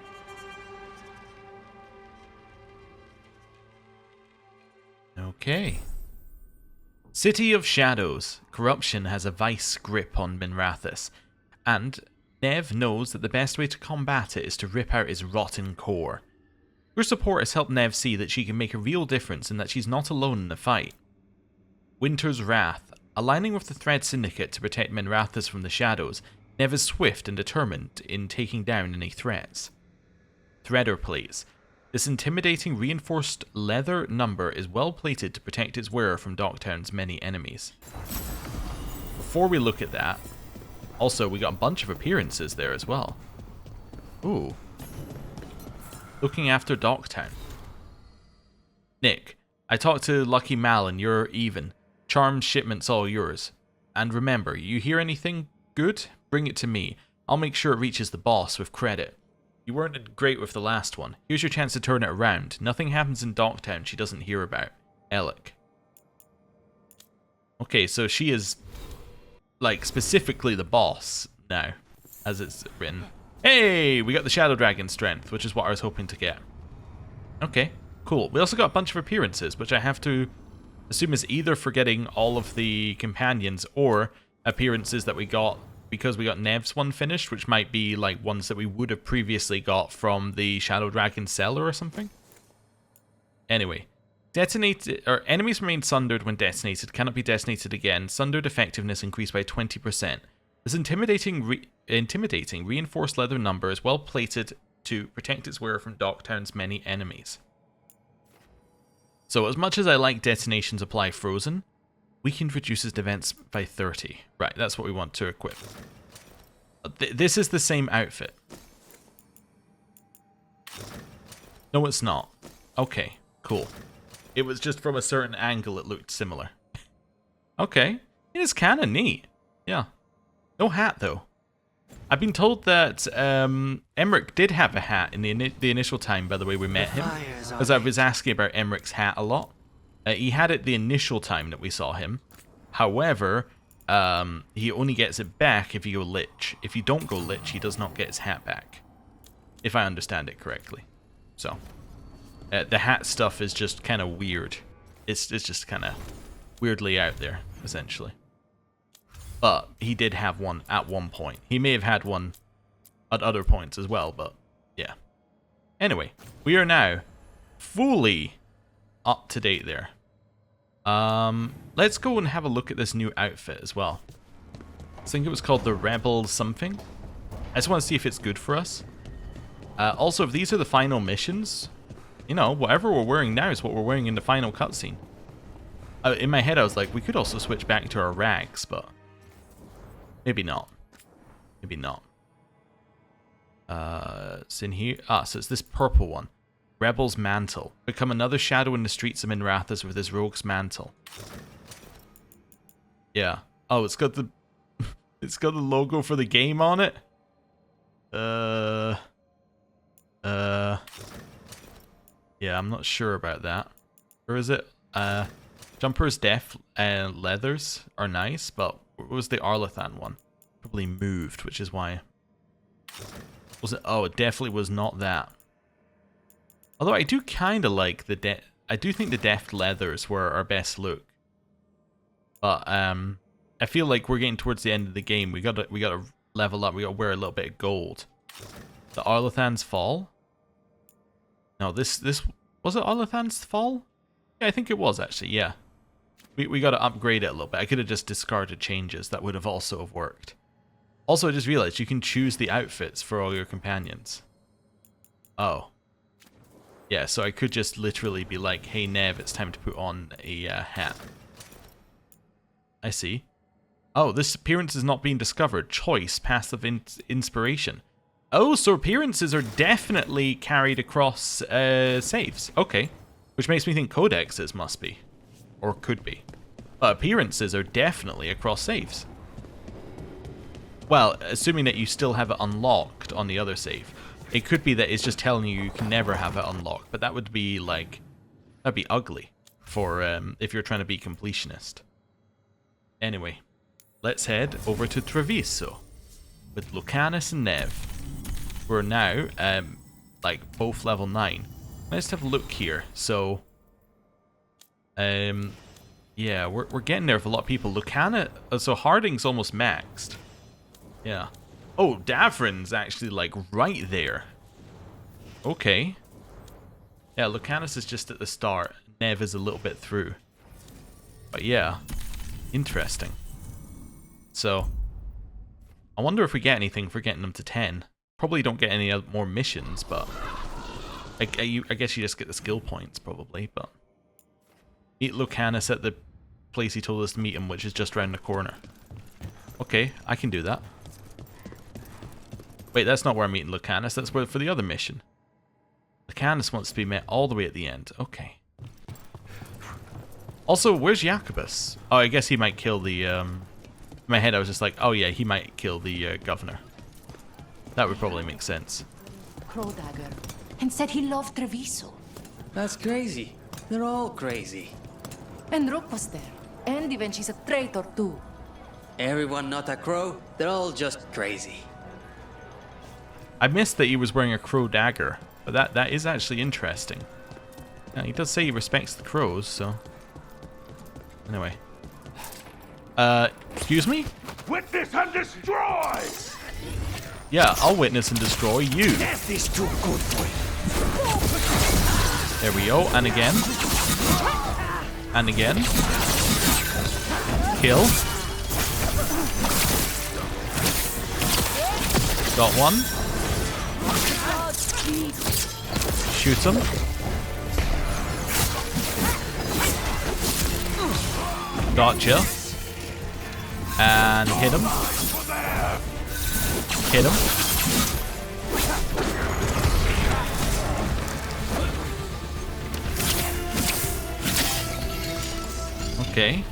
Okay. City of Shadows. Corruption has a vice grip on Minrathous, and Nev knows that the best way to combat it is to rip out its rotten core. Your support has helped Nev see that she can make a real difference and that she's not alone in the fight. Winter's Wrath, Aligning with the Thread Syndicate to protect Minrathous from the shadows, Nev is swift and determined in taking down any threats. Threader plates. This intimidating reinforced leather number is well plated to protect its wearer from Docktown's many enemies. Before we look at that, also we got a bunch of appearances there as well. Ooh. Looking after Docktown. Nick, I talked to Lucky Mal and you're even. Charmed shipment's all yours. And remember, you hear anything good? Bring it to me. I'll make sure it reaches the boss with credit. You weren't great with the last one. Here's your chance to turn it around. Nothing happens in Docktown she doesn't hear about. Alec. Okay, so she is, like, specifically the boss now, as it's written. Hey, we got the Shadow Dragon strength, which is what I was hoping to get. Okay, cool. We also got a bunch of appearances, which I have to assume is either for getting all of the companions or appearances that we got because we got Nev's one finished, which might be like ones that we would have previously got from the Shadow Dragon cellar or something. Anyway, enemies remain sundered when detonated, cannot be detonated again. Sundered effectiveness increased by 20%. This intimidating reinforced leather number is well plated to protect its wearer from Docktown's many enemies. So as much as I like detonations apply frozen, weakened reduces defense by 30. Right, that's what we want to equip. This is the same outfit. No, it's not. Okay, cool. It was just from a certain angle it looked similar. Okay, it is kind of neat. Yeah. No hat, though. I've been told that Emmerich did have a hat in the initial time, by the way we met him. Because I was asking about Emmerich's hat a lot. He had it the initial time that we saw him. However, he only gets it back if you go Lich. If you don't go Lich, he does not get his hat back. If I understand it correctly. So, the hat stuff is just kind of weird. It's just kind of weirdly out there, essentially. But he did have one at one point. He may have had one at other points as well, but yeah. Anyway, we are now fully up to date there. Let's go and have a look at this new outfit as well. I think it was called the Rebel something. I just want to see if it's good for us. Also, if these are the final missions, you know, whatever we're wearing now is what we're wearing in the final cutscene. In my head, I was like, we could also switch back to our rags, but maybe not. Maybe not. It's in here. Ah, so it's this purple one. Rebel's Mantle. Become another shadow in the streets of Minrathous with his rogue's mantle. Yeah. Oh, it's got the it's got the logo for the game on it. Yeah, I'm not sure about that. Or is it? Jumper's Def leathers are nice, but what was the Arlathan one? Probably moved, which is why. Was it? Oh, it definitely was not that. Although I do kind of like the I do think the Deft leathers were our best look. But I feel like we're getting towards the end of the game. We gotta level up. We gotta wear a little bit of gold. The Arlathan's Fall. No, this was it. Arlathan's Fall. Yeah, I think it was actually. Yeah, we gotta upgrade it a little bit. I could have just discarded changes. That would have also have worked. Also, I just realized you can choose the outfits for all your companions. Oh. Yeah, so I could just literally be like, hey Nev, it's time to put on a hat. I see. Oh, this appearance is not being discovered. Choice, passive inspiration. Oh, so appearances are definitely carried across saves. Okay. Which makes me think codexes must be. Or could be. But appearances are definitely across saves. Well, assuming that you still have it unlocked on the other save. It could be that it's just telling you can never have it unlocked, but that would be like, that'd be ugly for if you're trying to be completionist. Anyway, let's head over to Treviso with Lucanus and Nev. We're now like both level 9. Let's have a look here. So, yeah, we're getting there with a lot of people. Lucanus, so Harding's almost maxed. Yeah. Oh, Davrin's actually, like, right there. Okay. Yeah, Lucanus is just at the start. Nev is a little bit through. But yeah. Interesting. So, I wonder if we get anything for getting them to 10. Probably don't get any more missions, but I guess you just get the skill points, probably, but... Meet Lucanus at the place he told us to meet him, which is just around the corner. Okay, I can do that. Wait, that's not where I'm meeting Lucanus, that's where for the other mission. Lucanus wants to be met all the way at the end. Okay. Also, where's Jacobus? Oh, I guess he might kill the, in my head I was just like, oh yeah, he might kill the governor. That would probably make sense. Crow dagger, and said he loved Treviso. That's crazy. They're all crazy. And Rook was there, and even she's a traitor too. Everyone not a crow, they're all just crazy. I missed that he was wearing a crow dagger, but that is actually interesting. Now, he does say he respects the crows, so... Anyway. Excuse me? Witness and destroy! Yeah, I'll witness and destroy you. Death is too good for you. There we go, and again. And again. Kill. Got one. Shoot him. Gotcha. And hit him. Hit him. Okay.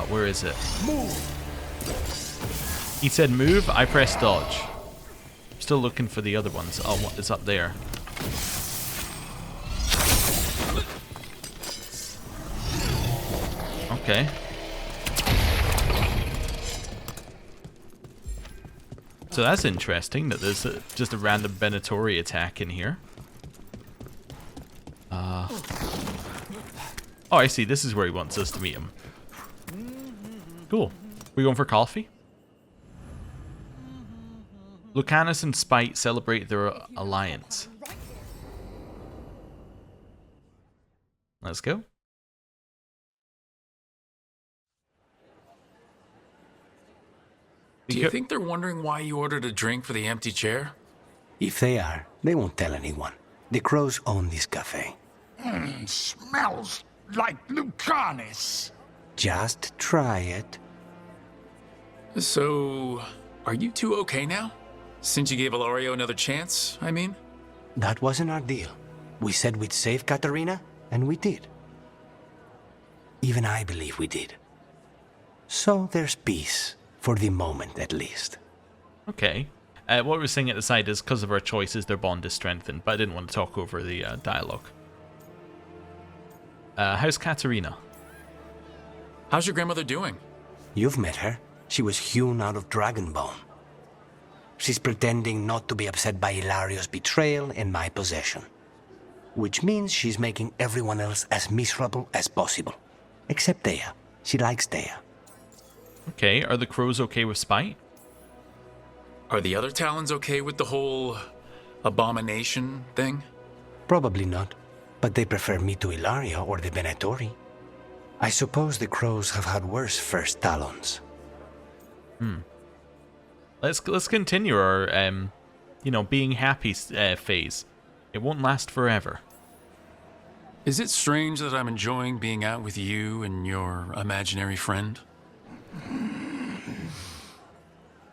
Where is it? Move. He said move, I pressed dodge. Still looking for the other ones. Oh, what is up there? Okay. So that's interesting that there's just a random Venatori attack in here. Oh, I see. This is where he wants us to meet him. Cool. We going for coffee? Lucanus and Spite celebrate their alliance. Let's go. Do you think they're wondering why you ordered a drink for the empty chair? If they are, they won't tell anyone. The crows own this cafe. Smells like Lucanus. Just try it. So, are you two okay now? Since you gave Ilario another chance, I mean? That wasn't our deal. We said we'd save Katerina, and we did. Even I believe we did. So there's peace. For the moment, at least. Okay. What we were saying at the side is because of our choices, their bond is strengthened, but I didn't want to talk over the dialogue. How's Katerina? How's your grandmother doing? You've met her. She was hewn out of dragonbone. She's pretending not to be upset by Hilario's betrayal and my possession. Which means she's making everyone else as miserable as possible. Except Dea. She likes Dea. Okay, are the crows okay with Spite? Are the other Talons okay with the whole abomination thing? Probably not, but they prefer me to Hilario or the Venatori. I suppose the crows have had worse first Talons. Let's continue our being happy phase. It won't last forever. Is it strange that I'm enjoying being out with you and your imaginary friend?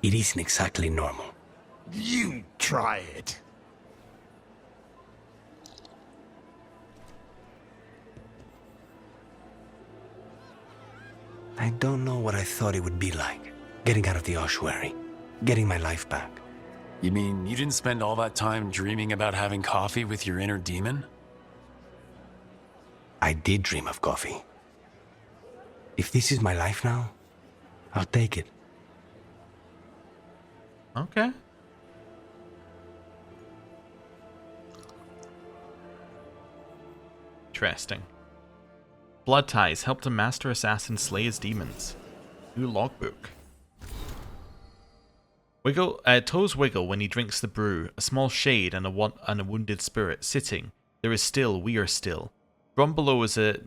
It isn't exactly normal. You try it. I don't know what I thought it would be like. Getting out of the ossuary. Getting my life back. You mean you didn't spend all that time dreaming about having coffee with your inner demon? I did dream of coffee. If this is my life now, I'll take it. Okay. Interesting. Blood ties helped a master assassin slay his demons. New logbook. Toes wiggle when he drinks the brew. A small shade and a wounded spirit sitting. There is still, we are still. From below is a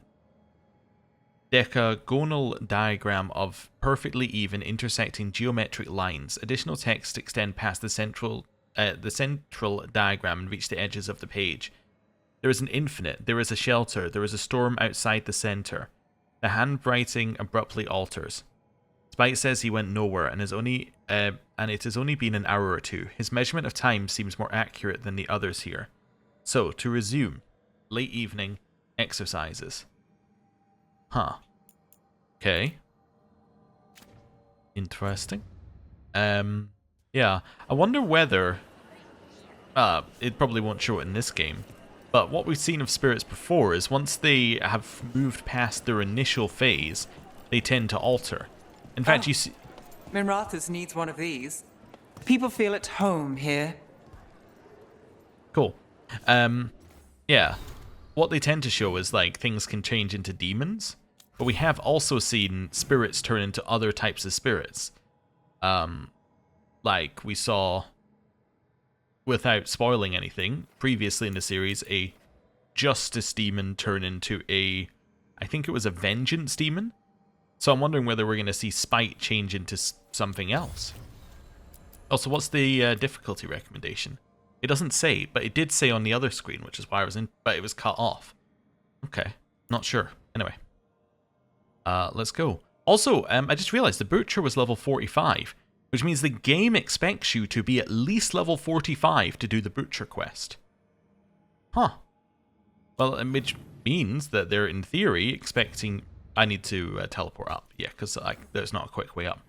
decagonal diagram of perfectly even intersecting geometric lines. Additional text extend past the central diagram and reach the edges of the page. There is an infinite, there is a shelter, there is a storm outside the center. The handwriting abruptly alters. Spike says he went nowhere and it has only been an hour or two. His measurement of time seems more accurate than the others here. So, to resume, late evening, exercises. Huh. Okay. Interesting. Yeah. I wonder whether... it probably won't show it in this game. But what we've seen of spirits before is once they have moved past their initial phase, they tend to alter. In fact, you see... Minrathous needs one of these. People feel at home here. Cool. Yeah. What they tend to show is, like, things can change into demons. But we have also seen spirits turn into other types of spirits. Like we saw, without spoiling anything, previously in the series, a justice demon turn into a... I think it was a vengeance demon? So I'm wondering whether we're going to see Spite change into something else. Also, what's the difficulty recommendation? It doesn't say, but it did say on the other screen, which is why I was in... But it was cut off. Okay, not sure. Anyway. Let's go. Also, I just realized the Butcher was level 45, which means the game expects you to be at least level 45 to do the Butcher quest. Huh. Well, which means that they're, in theory, expecting... I need to teleport up, yeah, because there's not a quick way up.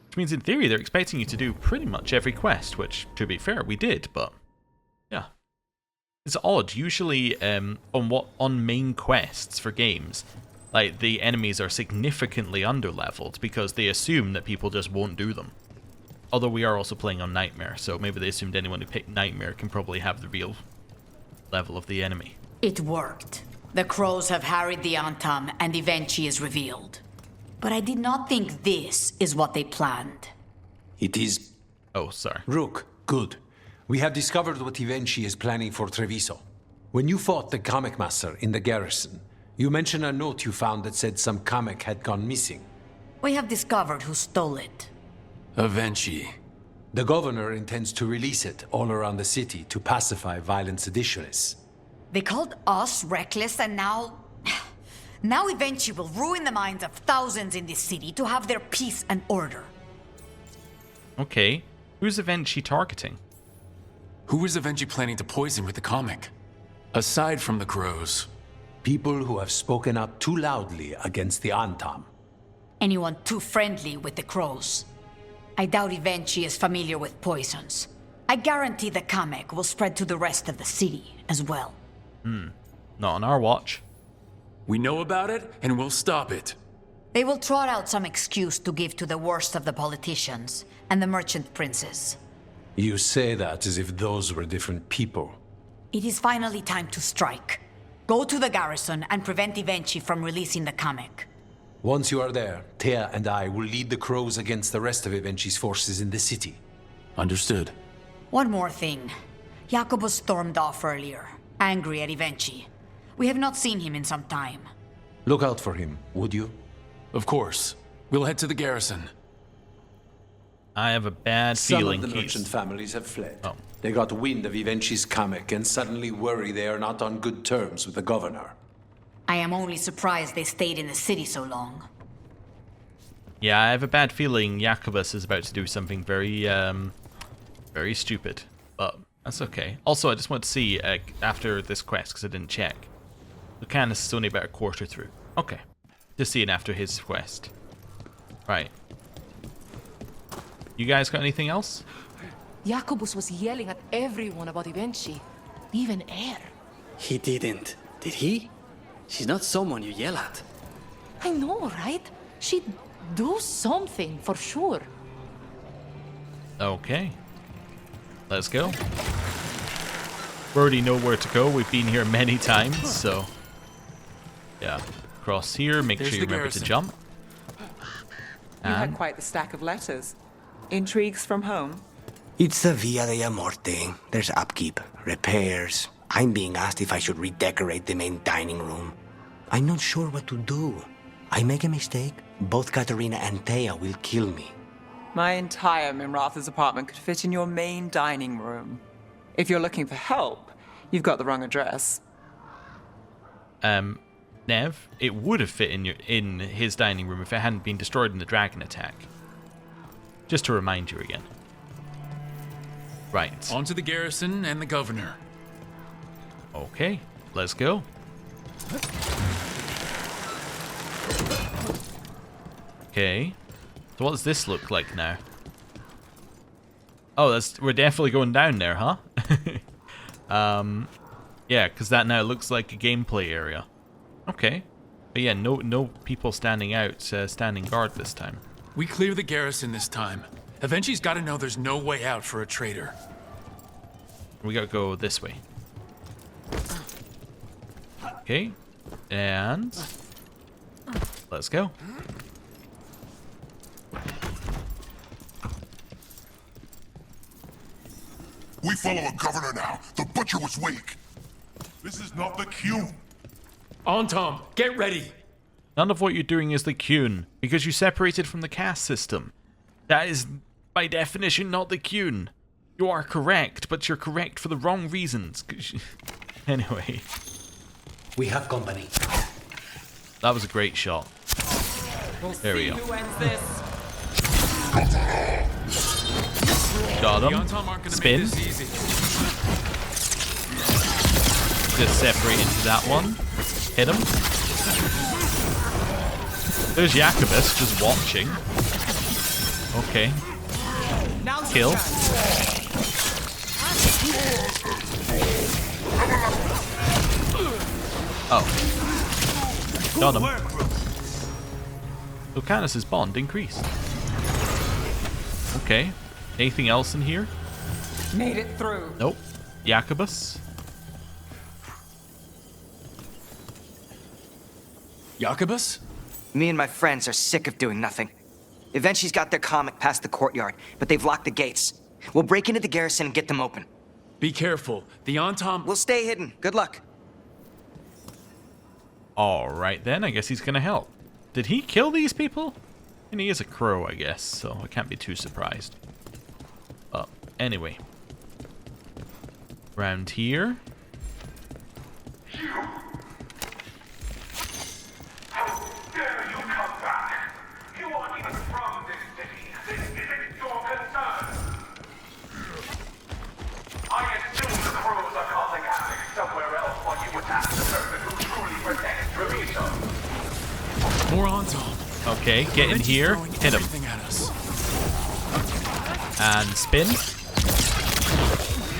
Which means, in theory, they're expecting you to do pretty much every quest, which, to be fair, we did, but... Yeah. It's odd. Usually, on main quests for games... Like, the enemies are significantly underleveled because they assume that people just won't do them. Although we are also playing on Nightmare, so maybe they assumed anyone who picked Nightmare can probably have the real level of the enemy. It worked. The crows have harried the Antam, and Evenchi is revealed. But I did not think this is what they planned. It is... Oh, sorry. Rook, good. We have discovered what Evenchi is planning for Treviso. When you fought the comic master in the garrison, you mentioned a note you found that said some comic had gone missing. We have discovered who stole it. Evenchi. The governor intends to release it all around the city to pacify violent seditionists. They called us reckless, and now... Now Evenchi will ruin the minds of thousands in this city to have their peace and order. Okay. Who's Evenchi targeting? Who is Evenchi planning to poison with the comic? Aside from the crows. People who have spoken up too loudly against the Antam. Anyone too friendly with the crows. I doubt Evenchi is familiar with poisons. I guarantee the comic will spread to the rest of the city as well. Not on our watch. We know about it, and we'll stop it. They will trot out some excuse to give to the worst of the politicians and the merchant princes. You say that as if those were different people. It is finally time to strike. Go to the garrison and prevent Evenchi from releasing the comic. Once you are there, Thea and I will lead the crows against the rest of Evenchi's forces in the city. Understood. One more thing. Jacobus stormed off earlier, angry at Evenchi. We have not seen him in some time. Look out for him, would you? Of course. We'll head to the garrison. I have a bad feeling Some of the he's... merchant families have fled. Oh. They got wind of Evenchi's comic and suddenly worry they are not on good terms with the governor. I am only surprised they stayed in the city so long. Yeah, I have a bad feeling Jacobus is about to do something very, very stupid. But that's okay. Also, I just want to see, after this quest, because I didn't check. Lucanus is only about a quarter through. Okay. Just seeing after his quest. Right. You guys got anything else? Jacobus was yelling at everyone about Evenchi. Even Air. He didn't, did he? She's not someone you yell at. I know, right? She'd do something, for sure. Okay. Let's go. We already know where to go. We've been here many times, so... Yeah. Cross here. Make sure you remember to jump. You had quite the stack of letters. Intrigues from home? It's the Via della Morte. There's upkeep, repairs. I'm being asked if I should redecorate the main dining room. I'm not sure what to do. I make a mistake, both Katerina and Thea will kill me. My entire Minratha's apartment could fit in your main dining room. If you're looking for help, you've got the wrong address. Nev, it would have fit in his dining room if it hadn't been destroyed in the dragon attack. Just to remind you again. Right. On to the garrison and the governor. Okay, let's go. Okay. So what does this look like now? Oh, we're definitely going down there, huh? Yeah, because that now looks like a gameplay area. Okay. But yeah, no people standing guard this time. We clear the garrison this time. Avenci's got to know there's no way out for a traitor. We gotta go this way. Okay. And let's go. We follow a governor now. The butcher was weak. This is not the queue. On, Tom. Get ready. None of what you're doing is the Qun, because you separated from the caste system. That is, by definition, not the Qun. You are correct, but you're correct for the wrong reasons. Anyway. We have company. That was a great shot. There we go. Who ends this? Got him. Spin. Just separate into that one. Hit him. There's Jacobus just watching. Okay. Kill. Oh. Got him. Lucanus's bond increased. Okay. Anything else in here? Made it through. Nope. Jacobus. Jacobus? Me and my friends are sick of doing nothing. Avenci's got their comic past the courtyard, but they've locked the gates. We'll break into the garrison and get them open. Be careful. The Antom... We'll stay hidden. Good luck. Alright then, I guess he's gonna help. Did he kill these people? And he is a crow, I guess, so I can't be too surprised. But anyway. Round here. More on, Tom. Okay, get in here, hit him. And spin.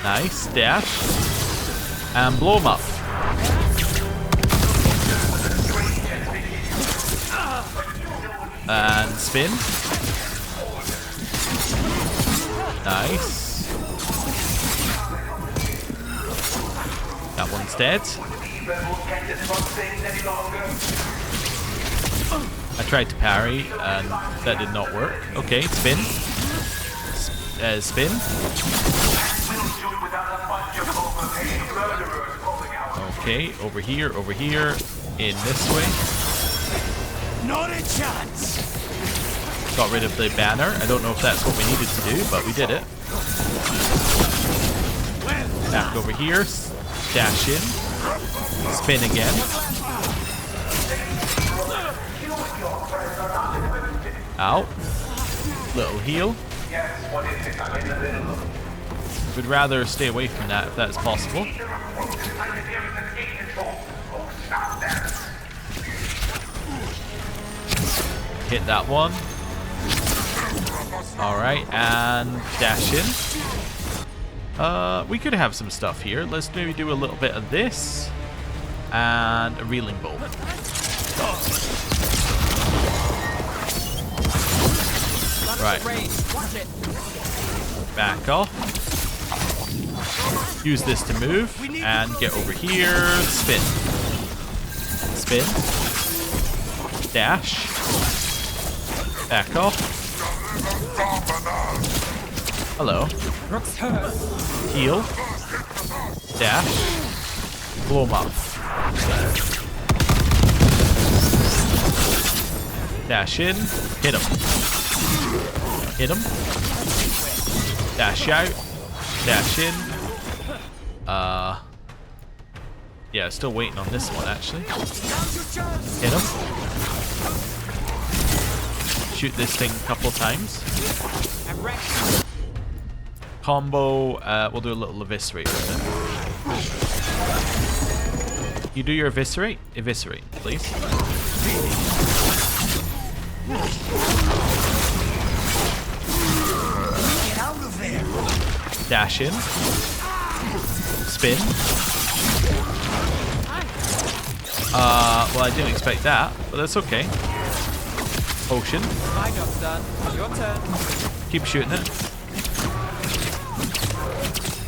Nice, dash. And blow him up. And spin. Nice. That one's dead. I tried to parry and that did not work. Okay, spin. Spin. Okay, over here, in this way. Not a chance. Got rid of the banner. I don't know if that's what we needed to do, but we did it. Back over here, dash in, spin again. Out. Little heal. Would rather stay away from that if that's possible. Hit that one. Alright, and dash in. We could have some stuff here. Let's maybe do a little bit of this. And a reeling bolt. Right. Back off. Use this to move and get over here. Spin. Spin. Dash. Back off. Hello. Heal. Dash. Blow him up. Dash in. Hit him. Hit him. Dash out. Dash in. Yeah, still waiting on this one actually. Hit him. Shoot this thing a couple times. Combo, we'll do a little eviscerate with it. You do your eviscerate? Eviscerate, please. Get out of there. Dash in. Spin. Well, I didn't expect that, but that's okay. Potion. My job's done. Your turn. Keep shooting it.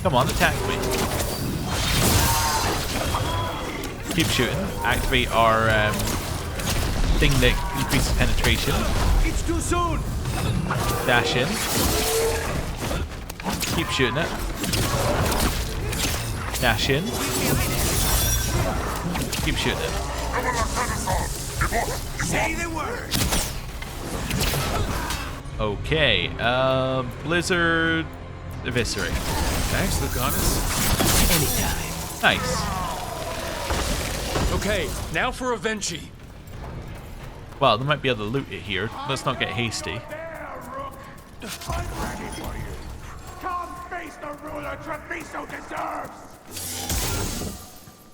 Come on, attack me. Keep shooting. Activate our thing that increases penetration. It's too soon. Dash in. Keep shooting it. Dash in. Keep shooting it. Say the word. Okay, Blizzard Eviscerate. Thanks, Lucanus. Anytime. Nice. Okay, now for Avenchi. Well, there might be other loot here. Let's not get hasty. I'm ready for you. Come face the ruler Treviso deserves.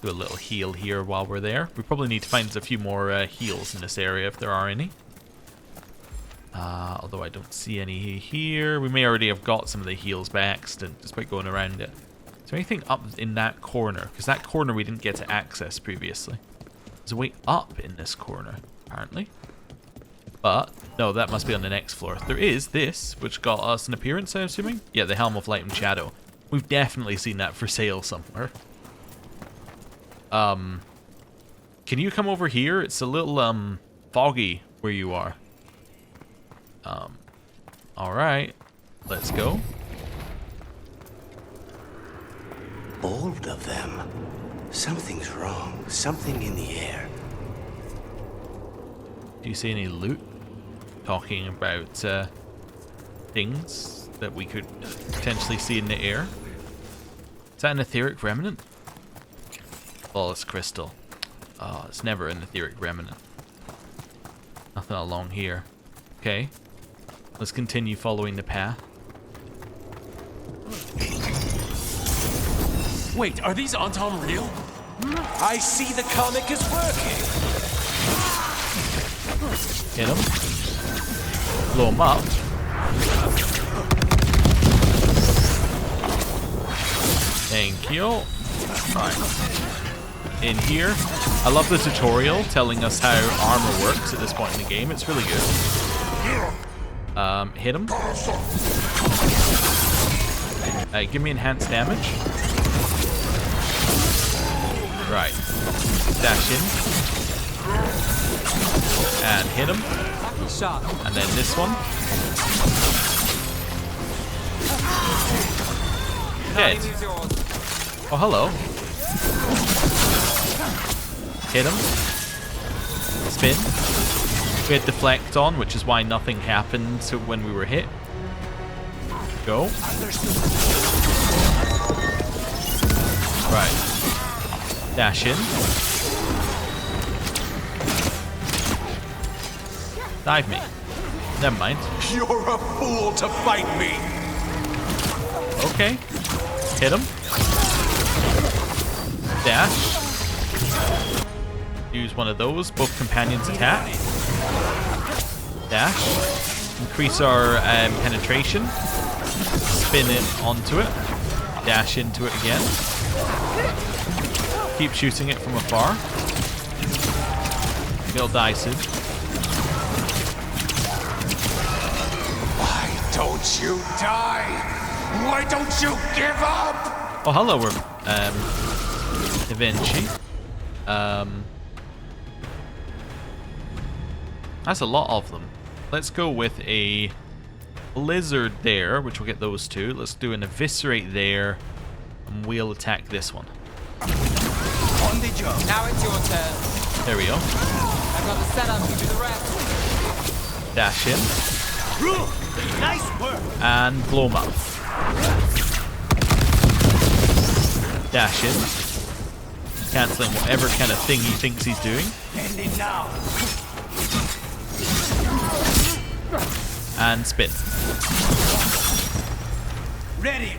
Do a little heal here while we're there. We probably need to find a few more heals in this area if there are any. Although I don't see any here. We may already have got some of the heals by accident just by going around it. Is there anything up in that corner? Because that corner we didn't get to access previously. There's a way up in this corner, apparently. But, no, that must be on the next floor. There is this, which got us an appearance, I'm assuming? Yeah, the Helm of Light and Shadow. We've definitely seen that for sale somewhere. Can you come over here? It's a little, foggy where you are. Alright. Let's go. Bold of them. Something's wrong. Something in the air. Do you see any loot? Talking about, things that we could potentially see in the air. Is that an etheric remnant? Flawless crystal. Oh, it's never an etheric remnant. Nothing along here. Okay. Let's continue following the path. Wait, are these Antom real? I see the comic is working. Hit him. Blow him up. Thank you. Alright. In here. I love the tutorial telling us how armor works at this point in the game. It's really good. Hit him. Give me enhanced damage. Right. Dash in. And hit him. And then this one. Dead. Oh, hello. Hit him. Spin. We had deflect on, which is why nothing happened when we were hit. Go. Right. Dash in. Dive me. Never mind. You're a fool to fight me. Okay. Hit him. Dash. Use one of those. Both companions attack. Dash. Increase our penetration. Spin it onto it. Dash into it again. Keep shooting it from afar. He'll die soon. Why don't you die? Why don't you give up? Oh, hello, we're Da Vinci. That's a lot of them. Let's go with a Blizzard there, which will get those two. Let's do an Eviscerate there, and we'll attack this one. On the job. Now it's your turn. There we go. I've got the setup, you do the rest. Dash in. Rook, nice work. And blow him up. Dash in. Cancelling whatever kind of thing he thinks he's doing. Ending now. And spin. Ready.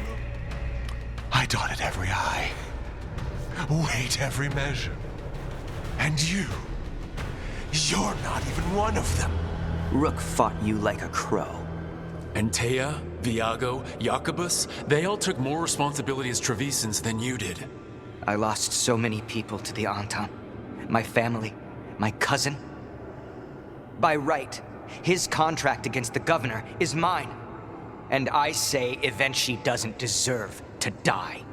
I dotted every I, weighed every measure. And you're not even one of them. Rook fought you like a crow. Antea, Viago, Jacobus, they all took more responsibility as Trevisans than you did. I lost so many people to the Antam. My family, my cousin. By right, his contract against the governor is mine. And I say Evenshi doesn't deserve to die.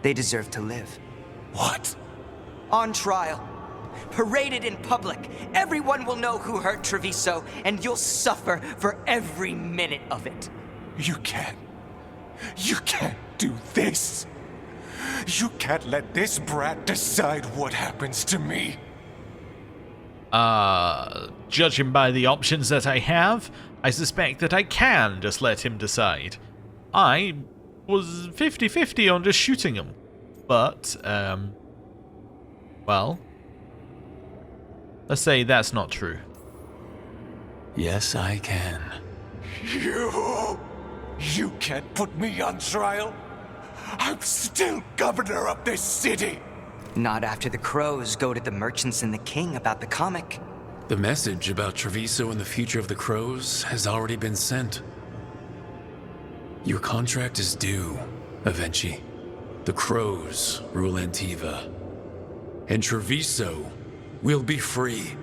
They deserve to live. What? On trial. Paraded in public. Everyone will know who hurt Treviso, and you'll suffer for every minute of it. You can't do this. You can't let this brat decide what happens to me. Judging by the options that I have, I suspect that I can just let him decide. I was 50-50 on just shooting him. But, well, let's say that's not true. Yes, I can. You can't put me on trial. I'm still governor of this city. Not after the crows go to the merchants and the king about the comic. The message about Treviso and the future of the crows has already been sent. Your contract is due, Evenshi. The crows rule Antiva. And Treviso will be free.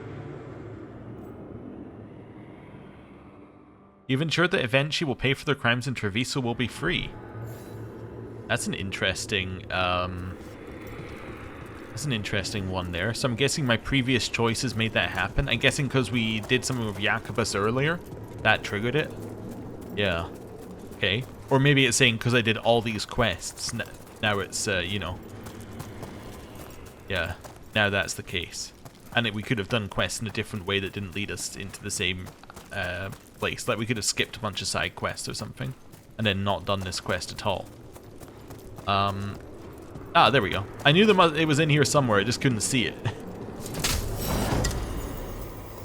You've ensured that Evenshi will pay for their crimes and Treviso will be free. That's an interesting, one there. So I'm guessing my previous choices made that happen. I'm guessing because we did something with Jacobus earlier, that triggered it. Yeah. Okay. Or maybe it's saying because I did all these quests, now it's, you know. Yeah. Now that's the case. And we could have done quests in a different way that didn't lead us into the same place. Like we could have skipped a bunch of side quests or something, and then not done this quest at all. There we go. I knew it was in here somewhere, I just couldn't see it.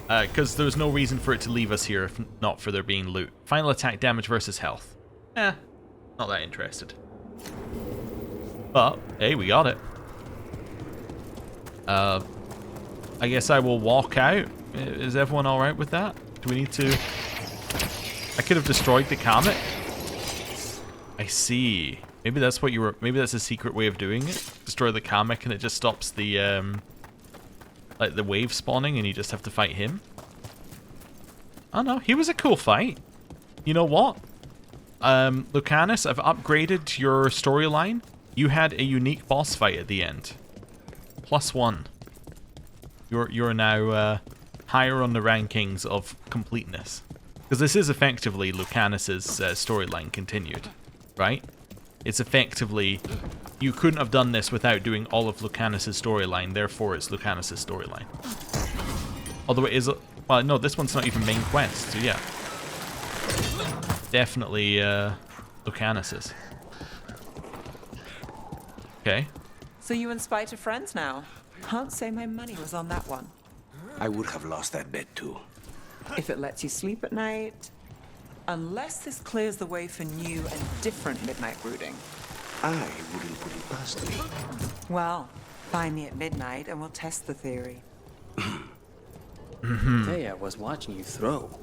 Because there was no reason for it to leave us here if not for there being loot. Final attack damage versus health. Not that interested. But, hey, we got it. I guess I will walk out. Is everyone alright with that? Do we need to... I could have destroyed the comet. I see. Maybe that's what you were... Maybe that's a secret way of doing it. Destroy the comic and it just stops the, like, the wave spawning and you just have to fight him. Oh no, he was a cool fight. You know what? Lucanus, I've upgraded your storyline. You had a unique boss fight at the end. +1. You're now higher on the rankings of completeness. Because this is effectively Lucanus's storyline continued, right? It's effectively, you couldn't have done this without doing all of Lucanus's storyline, therefore it's Lucanus's storyline. Although it is, well no, this one's not even main quest, so yeah. Definitely Lucanus's. Okay. So you and Spite are friends now? Can't say my money was on that one. I would have lost that bet too. If it lets you sleep at night. Unless this clears the way for new and different midnight brooding. I wouldn't put it past me. Well, find me at midnight and we'll test the theory. Thea was watching you throw.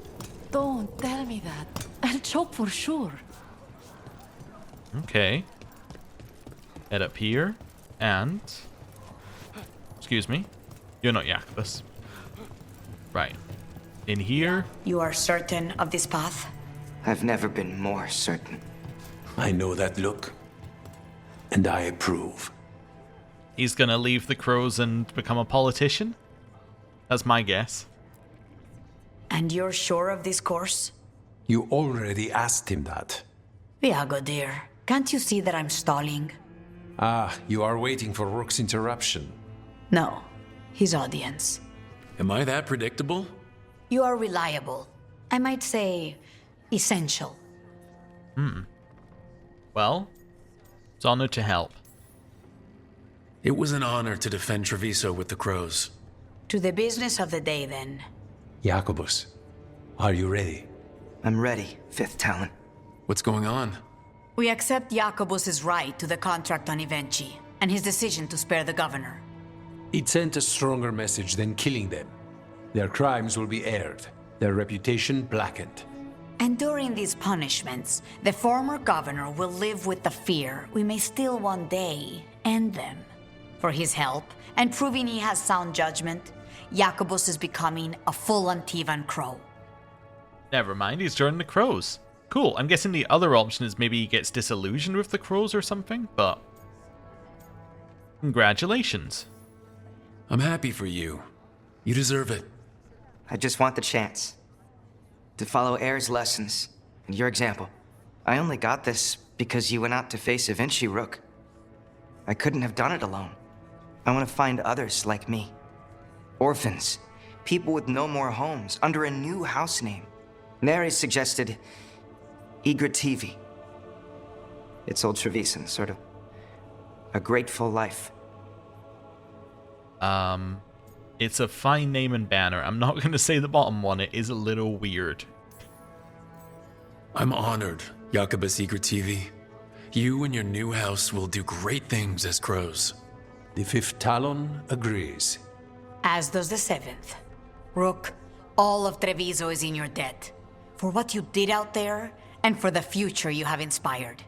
Don't tell me that. I'll choke for sure. Okay. Head up here, and... Excuse me. You're not Jacobus. Right. In here... You are certain of this path? I've never been more certain. I know that look. And I approve. He's gonna leave the crows and become a politician? That's my guess. And you're sure of this course? You already asked him that. Viago, dear, can't you see that I'm stalling? Ah, you are waiting for Rook's interruption. No, his audience. Am I that predictable? You are reliable. I might say, essential. Well, it's honored to help. It was an honor to defend Treviso with the crows. To the business of the day, then. Jacobus, are you ready? I'm ready, Fifth Talon. What's going on? We accept Jacobus's right to the contract on Evenchi, and his decision to spare the governor. It sent a stronger message than killing them. Their crimes will be aired, their reputation blackened. And during these punishments, the former governor will live with the fear we may still one day end them. For his help, and proving he has sound judgment, Jacobus is becoming a full Antivan crow. Never mind, he's joining the crows. Cool, I'm guessing the other option is maybe he gets disillusioned with the crows or something, but... Congratulations. I'm happy for you. You deserve it. I just want the chance to follow Air's lessons and your example. I only got this because you went out to face Evenchi, Rook. I couldn't have done it alone. I want to find others like me. Orphans, people with no more homes, under a new house name. Neri suggested Igrativi. It's old Trevisan, sort of a grateful life. It's a fine name and banner. I'm not going to say the bottom one. It is a little weird. I'm honored, Jacobus Igrativi. You and your new house will do great things as crows. The Fifth Talon agrees. As does the Seventh. Rook, all of Treviso is in your debt. For what you did out there, and for the future you have inspired.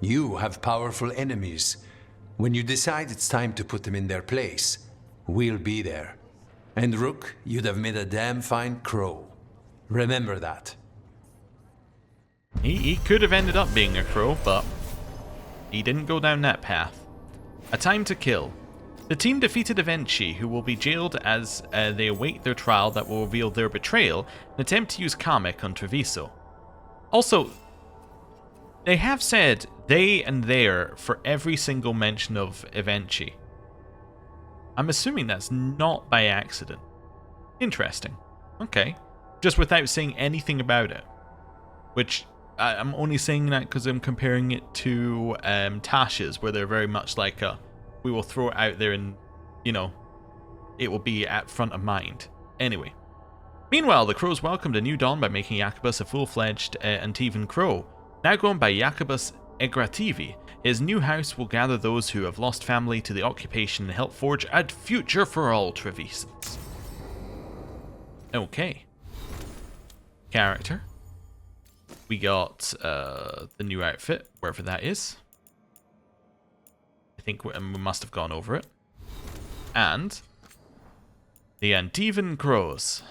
You have powerful enemies. When you decide it's time to put them in their place, we'll be there. And Rook, you'd have made a damn fine crow. Remember that. He could have ended up being a crow, but he didn't go down that path. A time to kill. The team defeated Evenchi, who will be jailed as they await their trial that will reveal their betrayal and attempt to use Kamek on Treviso. Also, they have said they and their for every single mention of Evenchi. I'm assuming that's not by accident. Interesting. Okay. Just without saying anything about it. Which, I'm only saying that because I'm comparing it to Tasha's, where they're very much like we will throw it out there and, you know, it will be at front of mind. Anyway. Meanwhile, the crows welcomed a new dawn by making Jacobus a full-fledged Antivan crow. Now going by Jacobus Igrativi, his new house will gather those who have lost family to the occupation and help forge a future for all Trevisans. Okay. Character. We got the new outfit, wherever that is. I think we must have gone over it. And the Antivan Crows.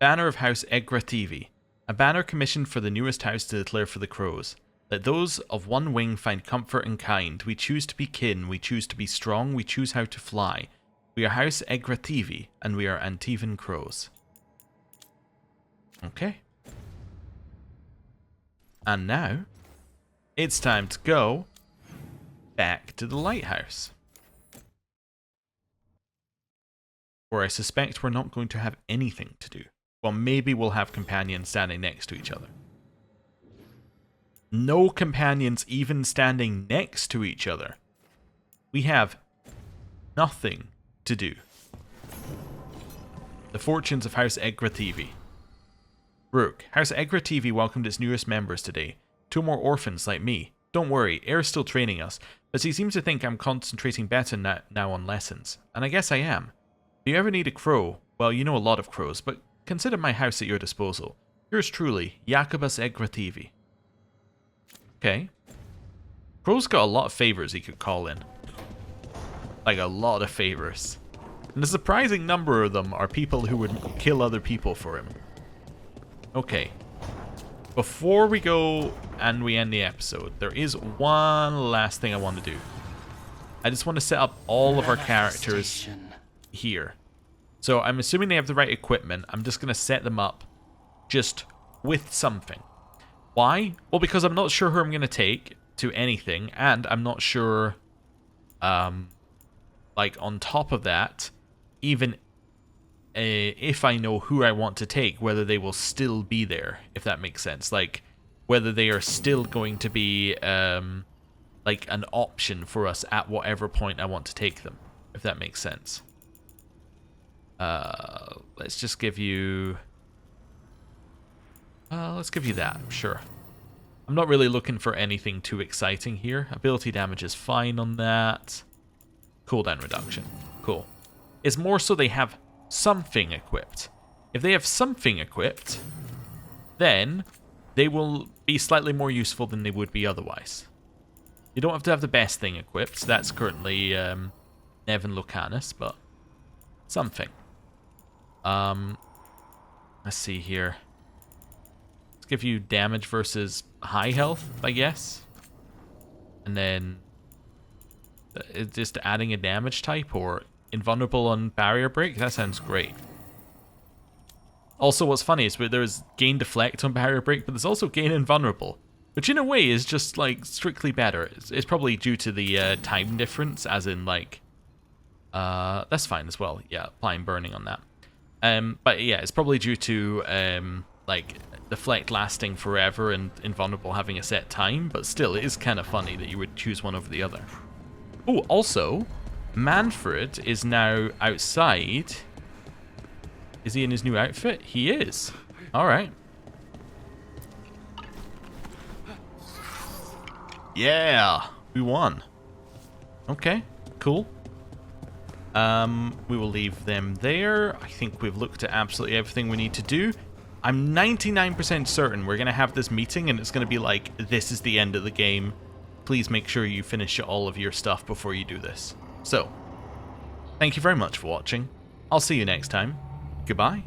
Banner of House Igrativi. A banner commissioned for the newest house to declare for the crows. Let those of one wing find comfort and kind. We choose to be kin, we choose to be strong, we choose how to fly. We are House Igrativi, and we are Antivan Crows. Okay. And now, it's time to go back to the lighthouse. Where I suspect we're not going to have anything to do. Well, maybe we'll have companions standing next to each other. No companions even standing next to each other. We have nothing to do. The fortunes of House Igrativi. Rook, House Igrativi welcomed its newest members today. 2 more orphans like me. Don't worry, Air's still training us, but he seems to think I'm concentrating better now on lessons. And I guess I am. If you ever need a crow, well, you know a lot of crows, but consider my house at your disposal. Yours truly, Jacobus Igrativi. Okay. Crow's got a lot of favors he could call in. Like a lot of favors. And a surprising number of them are people who would kill other people for him. Okay. Before we go and we end the episode, there is one last thing I want to do. I just want to set up all of our characters here. So I'm assuming they have the right equipment. I'm just going to set them up just with something. Why? Well, because I'm not sure who I'm going to take to anything, and I'm not sure, like, on top of that, even if I know who I want to take, whether they will still be there, if that makes sense. Like, whether they are still going to be, like, an option for us at whatever point I want to take them, if that makes sense. Let's just give you... let's give you that, sure. I'm not really looking for anything too exciting here. Ability damage is fine on that. Cooldown reduction, cool. It's more so they have something equipped. If they have something equipped, then they will be slightly more useful than they would be otherwise. You don't have to have the best thing equipped. That's currently Nev and Lucanus, but something. Let's see here. Let's give you damage versus high health, I guess. And then just adding a damage type or invulnerable on barrier break. That sounds great. Also, what's funny is there's gain deflect on barrier break, but there's also gain invulnerable, which in a way is just like strictly better. It's probably due to the time difference, as in like that's fine as well. Yeah, applying burning on that. But yeah, it's probably due to like deflect lasting forever and invulnerable having a set time. But still, it is kind of funny that you would choose one over the other. Oh, also, Manfred is now outside. Is he in his new outfit? He is. All right. Yeah, we won. Okay, cool. We will leave them there. I think we've looked at absolutely everything we need to do. I'm 99% certain we're going to have this meeting and it's going to be like, this is the end of the game. Please make sure you finish all of your stuff before you do this. So, thank you very much for watching. I'll see you next time. Goodbye.